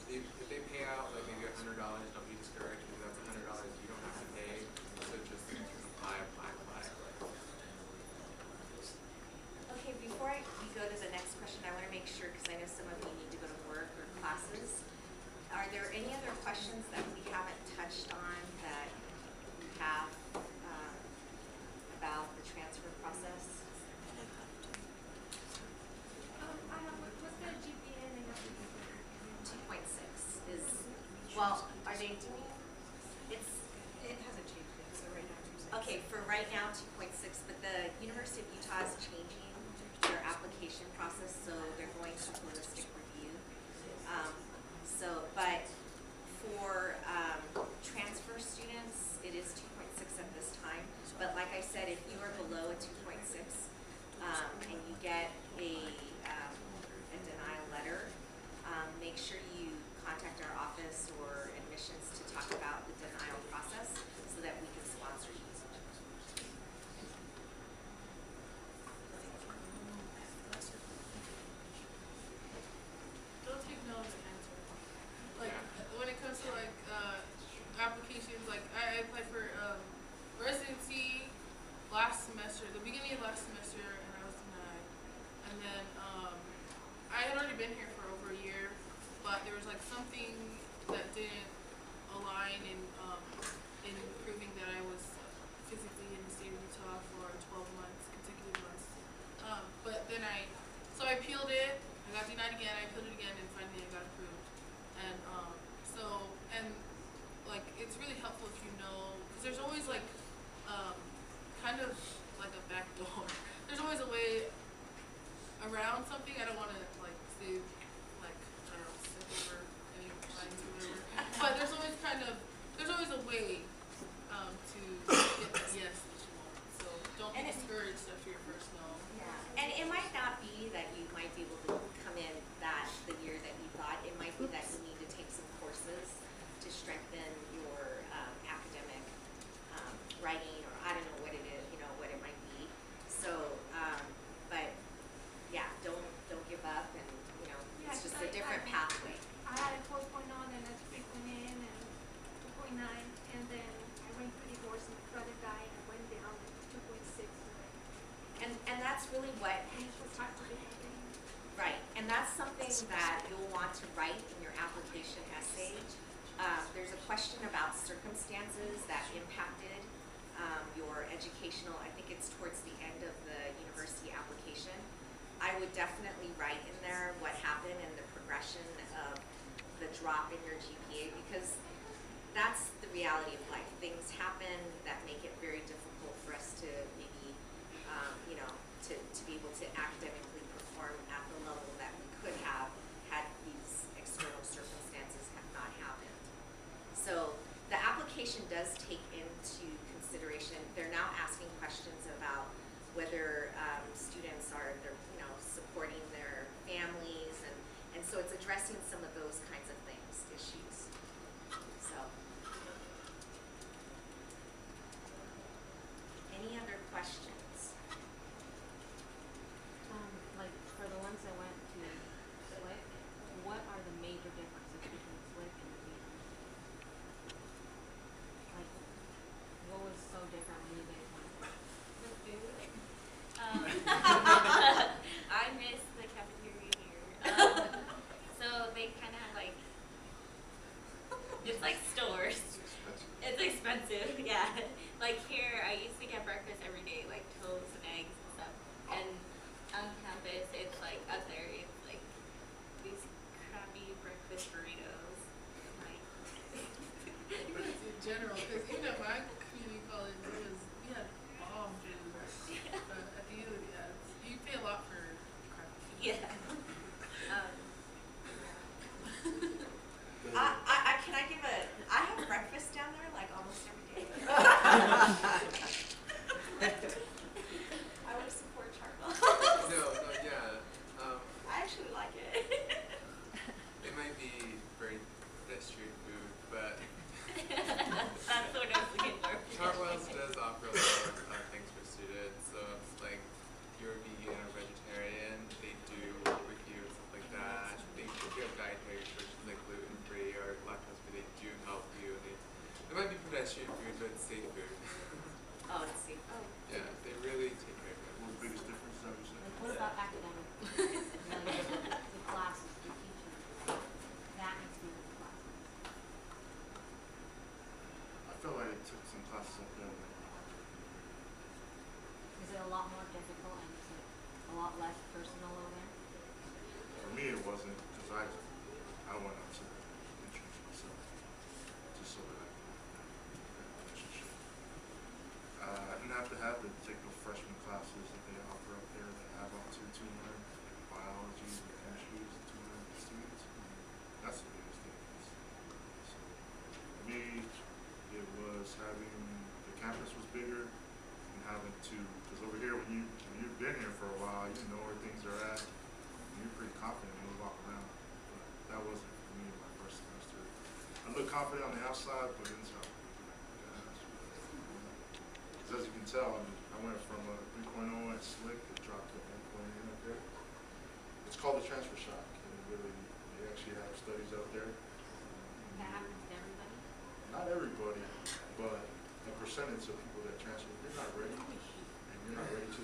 If they pay out like maybe $100, don't be discouraged because that's $100 you don't have to pay. So just apply. Okay, before we go to the next question, I want to make sure, because I know some of you need to go to work or classes. Are there any other questions that we haven't touched on that you have about the transfer process? I have, what's the GPA and 2.6 is, well, are they doing, It hasn't changed yet, so right now it's 2.6. okay, for right now, 2.6, but the University of Utah is changing their application process, so they're going to holistic review. But for transfer students, it is 2.6 at this time. But like I said, if you are below a 2.6 and you get a denial letter, make sure you contact our office or admissions to talk about the denial process so that we can sponsor you. beginning of last semester, and I was denied. And then I had already been here for over a year, but there was like something that didn't align in proving that I was physically in the state of Utah for 12 months, consecutive months. But then I appealed it. I got denied again. I appealed it again, and finally I got approved. And like it's really helpful if you know, because there's always like kind of like a back door. There's always a way around something. I don't want to like say like I don't know, step over any lines or whatever. But there's always a way to get the yes that you want. So don't be discouraged after your first no. Yeah. And it might not be that you might be able to come in the year that you thought. It might be that you need to take some courses to strengthen your academic writing, or I don't know what it is, what it might be. So, but yeah, don't give up, and it's just a different pathway. I had a 4.0 and a 3.8 and 2.9, and then I went pretty course and brother died and I went down to 2.6. And that's really what. And it was hard to be happy. Right, and that's something that you'll want to write in your application essay. There's a question about circumstances that impacted your educational, I think it's towards the end of the university application. I would definitely write in there what happened and the progression of the drop in your GPA, because that's the reality of life. Things happen that make it very difficult for us to maybe, to be able to academically perform at the level that we could have had these external circumstances have not happened. So the application does take into consideration, they're now asking questions about whether students are supporting their families, and so it's addressing some of those kinds of issues. So, any other questions? Like for the ones that went to SLIC, what are the major differences between SLIC and the major? Like, what was so different when you guys went? The food. I miss the cafeteria here. So they kind of like, it's like stores. It's expensive, yeah. Like here, I used to get breakfast every day, like toast and eggs and stuff. And on campus, it's like up there, it's like these crappy breakfast burritos. Like, In general, because even at my community college, we had bomb food. But at the end of the day, you pay a lot for crap. yeah. I have breakfast down there like almost every day. I would support Charles. No, yeah. I actually like it. It might be very that street food, but That's what I was looking for. Chartwell's does offer a lot of things for students. So if like you're vegan or vegetarian, they do work with you and stuff like that. They give dietary restrictions like gluten free or lactose free. They do help you. It might be pedestrian food, but it's safe food. Oh, let's see. Yeah, they really take care of it. What's the biggest difference that you said? Like, what about academic? Like, the classes you're teaching, that needs to be with the classes. I feel like I took some classes up there. Is it a lot more difficult and is it a lot less personal over there? For me, it wasn't, because I went up to the entrance myself, just so that I could have that relationship. I didn't have to take the freshman classes that they offer up there that have up to 200 biology and chemistry is 200 students. That's the biggest difference. So for me, it was having the campus was bigger and having to, because over here when you've been here for a while, you know where things are at. You're pretty confident when you walk around. But that wasn't for me in my first semester. I look confident on the outside, but inside, because as you can tell, I went from a 3.0 at SLIC, it dropped to a 1.8 up there. It's called the transfer shock. And really, they actually have studies out there. That happens to everybody? Not everybody, but a percentage of people that transfer, they're not ready. And you're not ready to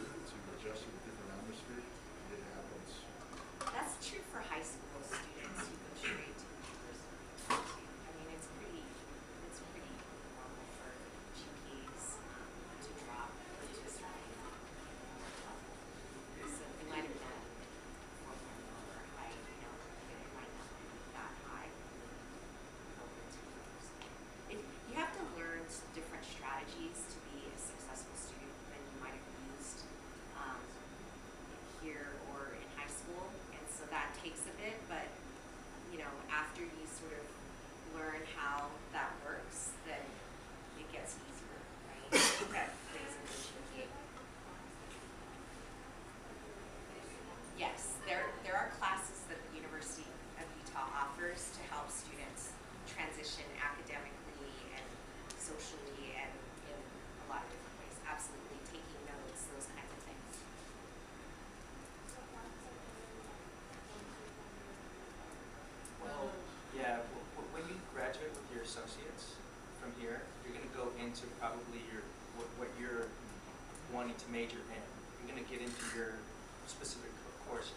wanting to major in. You're going to get into your specific courses.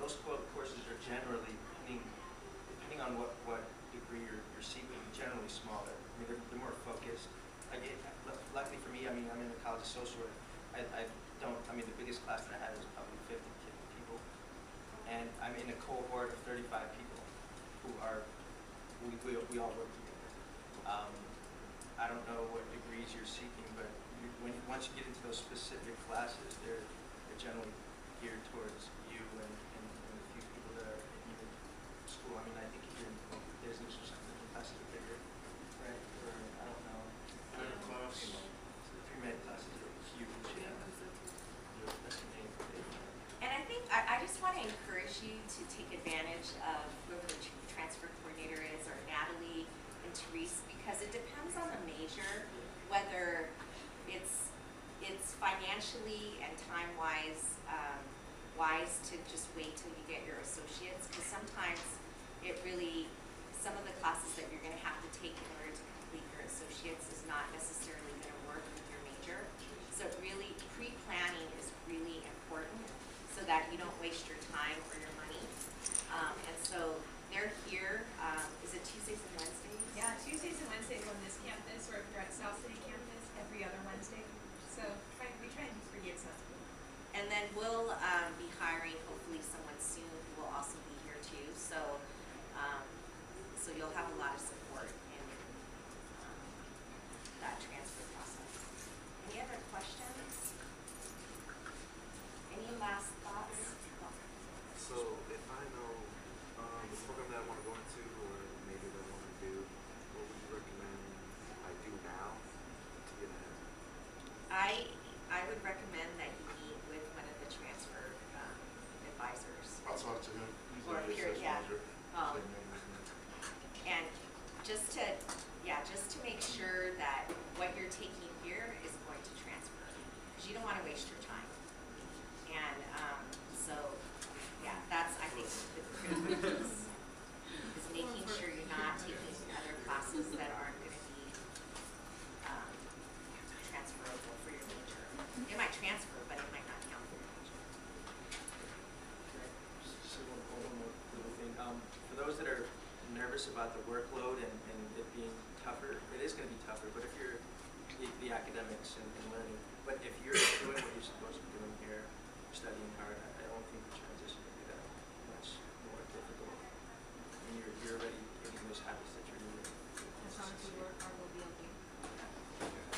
Those courses are generally, depending on what degree you're seeking, generally smaller. I mean, they're more focused. Luckily for me, I mean, I'm in the College of Social Work. I mean, the biggest class that I had is probably 50 people. And I'm in a cohort of 35 people who are, we all work together. I don't know what degrees you're seeking, but once you get into those specific classes, they're generally geared towards you and a few people that are in your school. I mean, I think if you're in business or something, the classes are bigger, right? Or, I don't know. Class. The pre-med classes are huge. Yeah. That's the main thing. And I think, I just want to encourage you to take advantage of whoever the transfer coordinator is, or Natalie and Therese, because it depends on the major, whether it's financially and time-wise wise to just wait till you get your associates, because sometimes it really, some of the classes that you're going to have to take in order to complete your associates is not necessarily going to work with your major. So really, pre-planning is really important so that you don't waste your time or your money. And so they're here, is it Tuesdays and Wednesdays? Yeah, Tuesdays and Wednesdays on this campus, or if you're at South City campus, every other Wednesday. So we try and be pretty accessible. And then we'll be hiring hopefully someone soon who will also be here too. So so you'll have a lot of support in that transfer process. Any other questions? Any last thoughts? So if I know the program that I want to go into, or maybe that I want to do, what would you recommend I do now to get ahead? I would recommend that you meet with one of the transfer advisors. I'll talk to him. He's Or our peer, research yeah. manager. Same name as me. And just to make sure that what you're taking here is going to transfer, because you don't want to waste your time. And so, yeah, that's, I think, the critical piece, is making sure you're not taking other classes that aren't going to be transferable for your major. It might transfer, but it might not count for your major. Just one more little thing. For those that are nervous about the workload and it being tougher, it is going to be tougher, but if you're the academics and learning, but if you're doing what you're supposed to be doing here, studying hard, I don't think the transition will be that much more difficult. I mean, you're already getting those habits that you're needing. As long as we work hard, we'll be okay.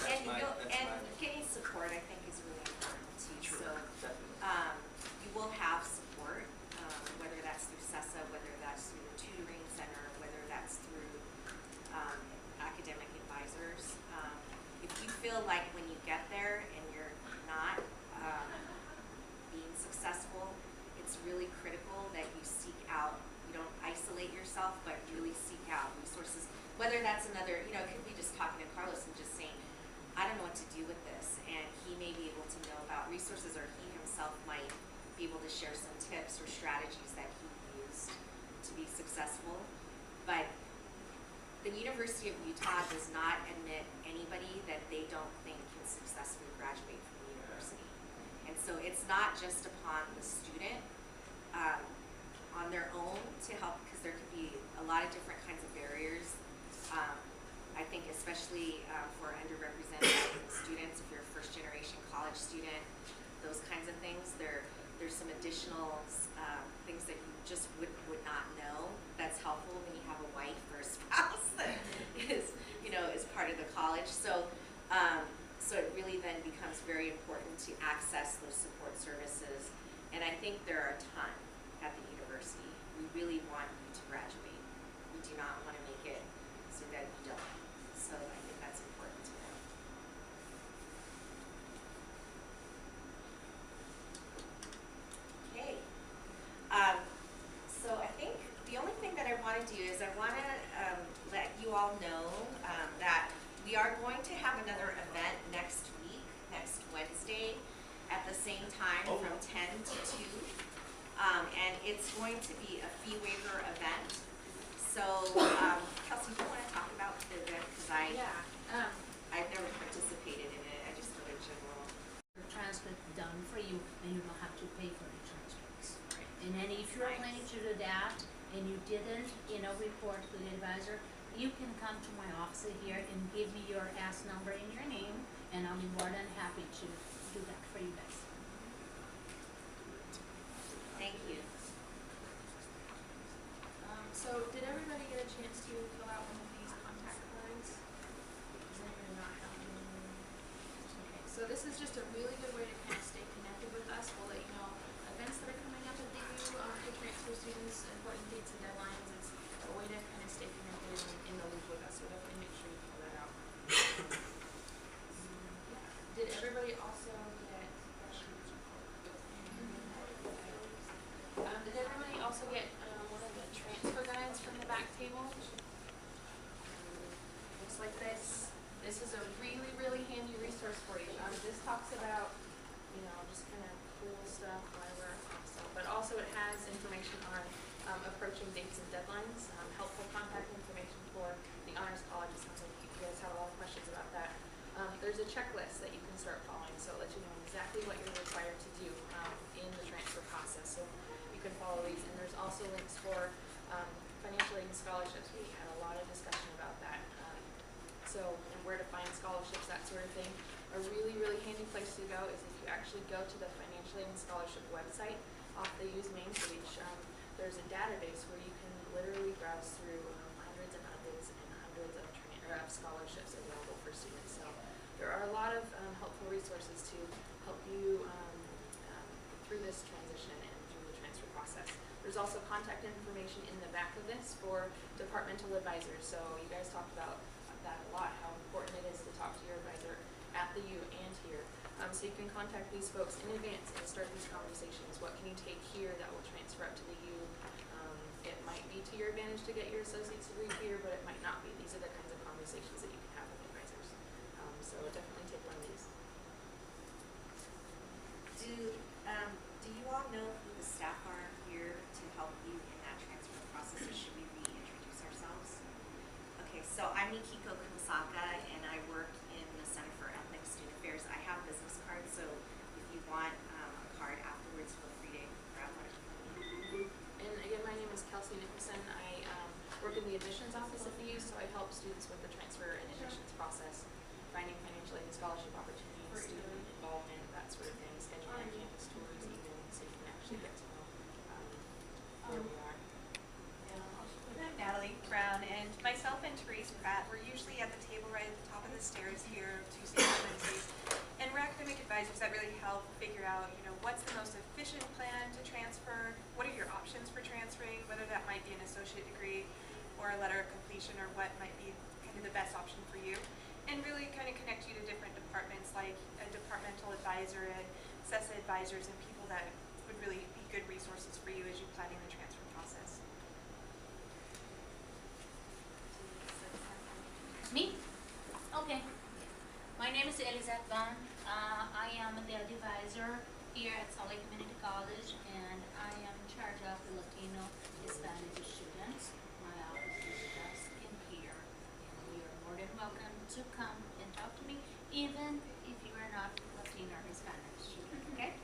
And getting support, I think, is really important too. True, So definitely. you will have support, whether that's through CESA, whether that's through the tutoring center, whether that's through academic advisors. If you feel like when you get there and you're not being successful, it's really critical that you seek out, you don't isolate yourself, but really seek out resources. Whether that's another, it could be just talking to Carlos and just saying, I don't know what to do with this, and he may be able to know about resources, or he himself might be able to share some tips or strategies that he used to be successful. But the University of Utah does not admit anybody that they don't think can successfully graduate from the university. And so it's not just upon the student on their own to help, because there could be a lot of different kinds of barriers. I think especially for underrepresented students, if you're a first generation college student, those kinds of things, there's some additional things that you just would not know that's helpful when you have a wife or a spouse that is part of the college. So so it really then becomes very important to access those support services. And I think there are a ton at the university. We really want you to graduate. We do not want to make it so that you don't. So I think that's important to know. Okay. So I think the only thing that I want to do is I want to let you all know that we are going to have another event next week, next Wednesday, at the same time from 10 to 2. And it's going to be a fee waiver event. So, Kelsey, do you want to talk about the event? Because I've never participated in it. I just know in general. For transfer pay for the transcripts. And then if you're planning to do that and you didn't, report to the advisor, you can come to my office here and give me your ask number and your name, and I'll be more than happy to do that for you guys. Thank you. So did everybody get a chance to fill out one of these contact cards? Does anybody not have one? Okay, so this is just a really good way to kind of stay connected with us. We'll let you know events that are coming up at the U for transfer students, important dates and deadlines. It's a way to kind of stay connected and in the loop with us, so definitely make sure you fill that out. Did everybody also get did everybody also get one of the transfer guides from the back table? Looks like this. This is a really, really handy resource for you. This talks about, just kind of cool stuff while we're awesome. But also it has information on approaching dates and deadlines, helpful contact information for the Honors College. It sounds like you guys have a lot of questions about that. There's a checklist that you can start following, so it lets you know exactly what you're required to do in the transfer process. So you can follow these, and there's also links for financial aid and scholarships. We had a lot of discussion about that. And where to find scholarships, that sort of thing. A really, really handy place to go is if you actually go to the financial aid and scholarship website off the U's main page. There's a database where you can literally browse through hundreds and hundreds and hundreds of scholarships available for students. So there are a lot of helpful resources to help you through this transition and through the transfer process. There's also contact information in the back of this for departmental advisors. So you guys talked about that a lot, how important it is to talk to your advisor at the U and here. So you can contact these folks in advance and start these conversations. What can you take here that will transfer up to the U? It might be to your advantage to get your associate's degree here, but it might not be. These are the kinds of conversations that you can have with advisors. So definitely take one of these. Do you all know who the staff are here to help you in that transfer process, or should we reintroduce ourselves? Okay, so I'm Mikiko Kumasaka, and I work in the Center for Ethnic Student Affairs. I have business cards, so if you want a card afterwards, feel free to grab one. And again, my name is Kelsey Nicholson. I work in the admissions office at the U, so I help students with the transfer and admissions process, finding financial aid and scholarship opportunities, student involvement, that sort of thing, scheduling campus tours even, so you can actually get to know where we are. I'm Natalie Brown, and myself and Therese Pratt, we're usually at the table right at the top of the stairs here, Tuesdays and Wednesdays. And we're academic advisors that really help figure out, what's the most efficient plan to transfer, what are your options for transferring, whether that might be an associate degree or a letter of completion, or what might be kind of the best option for you. And really kind of connect you to different departments like a departmental advisor and CESA advisors and people that would really be good resources for you as you're planning the transfer process. Me? Okay. My name is Elizabeth Bond. I am the advisor here at Salt Lake Community College, and I am in charge of the Latino Hispanic students. My office is just in here, and you are more than welcome to come and talk to me, even if you are not Latino or Hispanic student, okay?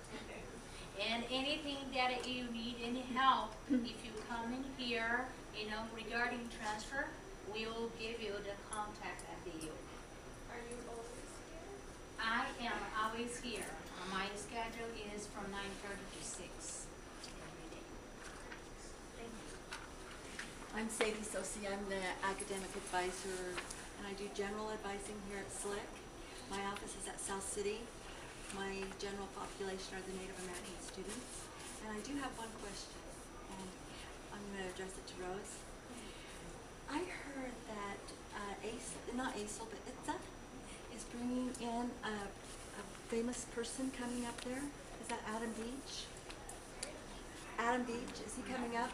And anything that you need, any help, if you come in here, regarding transfer, we will give you the contact at the U. Are you always here? I am always here. My schedule is from 9:30 to 6 every day. Thank you. I'm Sadie Sosi. I'm the academic advisor, and I do general advising here at SLIC. My office is at South City. My general population are the Native American students. And I do have one question, and I'm going to address it to Rose. I heard that not ASOL, but ITSA is bringing in a famous person coming up there. Is that Adam Beach? Adam Beach, is he coming up?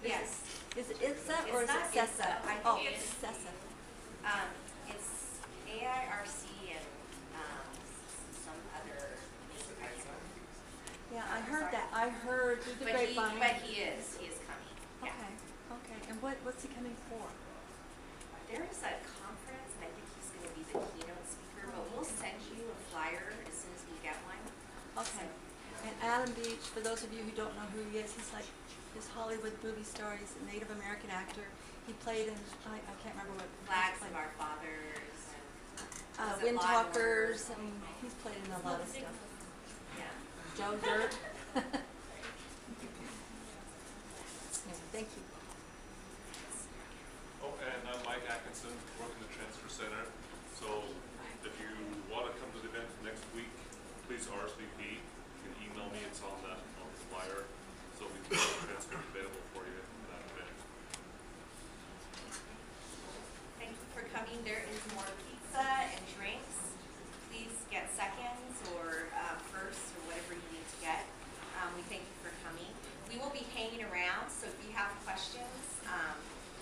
Yes. Is it ITSA or is it CESA? I think Oh, it's CESA. It's AIRC and some other. Yeah, I heard that. I heard through the grapevine. But he is coming. Yeah. Okay, okay. And what's he coming for? There is a conference, and I think he's going to be the keynote speaker, but we'll send you a flyer as soon as we get one. Okay. So, And Alan Beach, for those of you who don't know who he is, he's like this Hollywood movie star. He's a Native American actor. He played in, I can't remember what. Flags of Our Fathers and. was it Wind Law and Order? Talkers. I mean, he's played in a lot of stuff. Yeah. Joe Dirt. Yeah, thank you. Oh, and I'm Mike Atkinson, work in the Transfer Center. So if you want to come to the event next week, please RSVP. You can email me, it's on the flyer. So we can have a transcript available for you for that event. Thank you for coming. There is more pizza and drinks. Please get seconds or firsts or whatever you need to get. We thank you for coming. We will be hanging around, so if you have questions,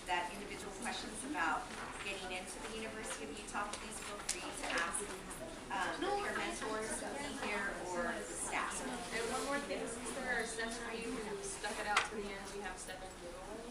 that individual questions about getting into the University of Utah, please feel free to ask your mentors to be here or the staff. And one more thing, since there are 7 of you who stuck it out to the end, we have 7 giveaways.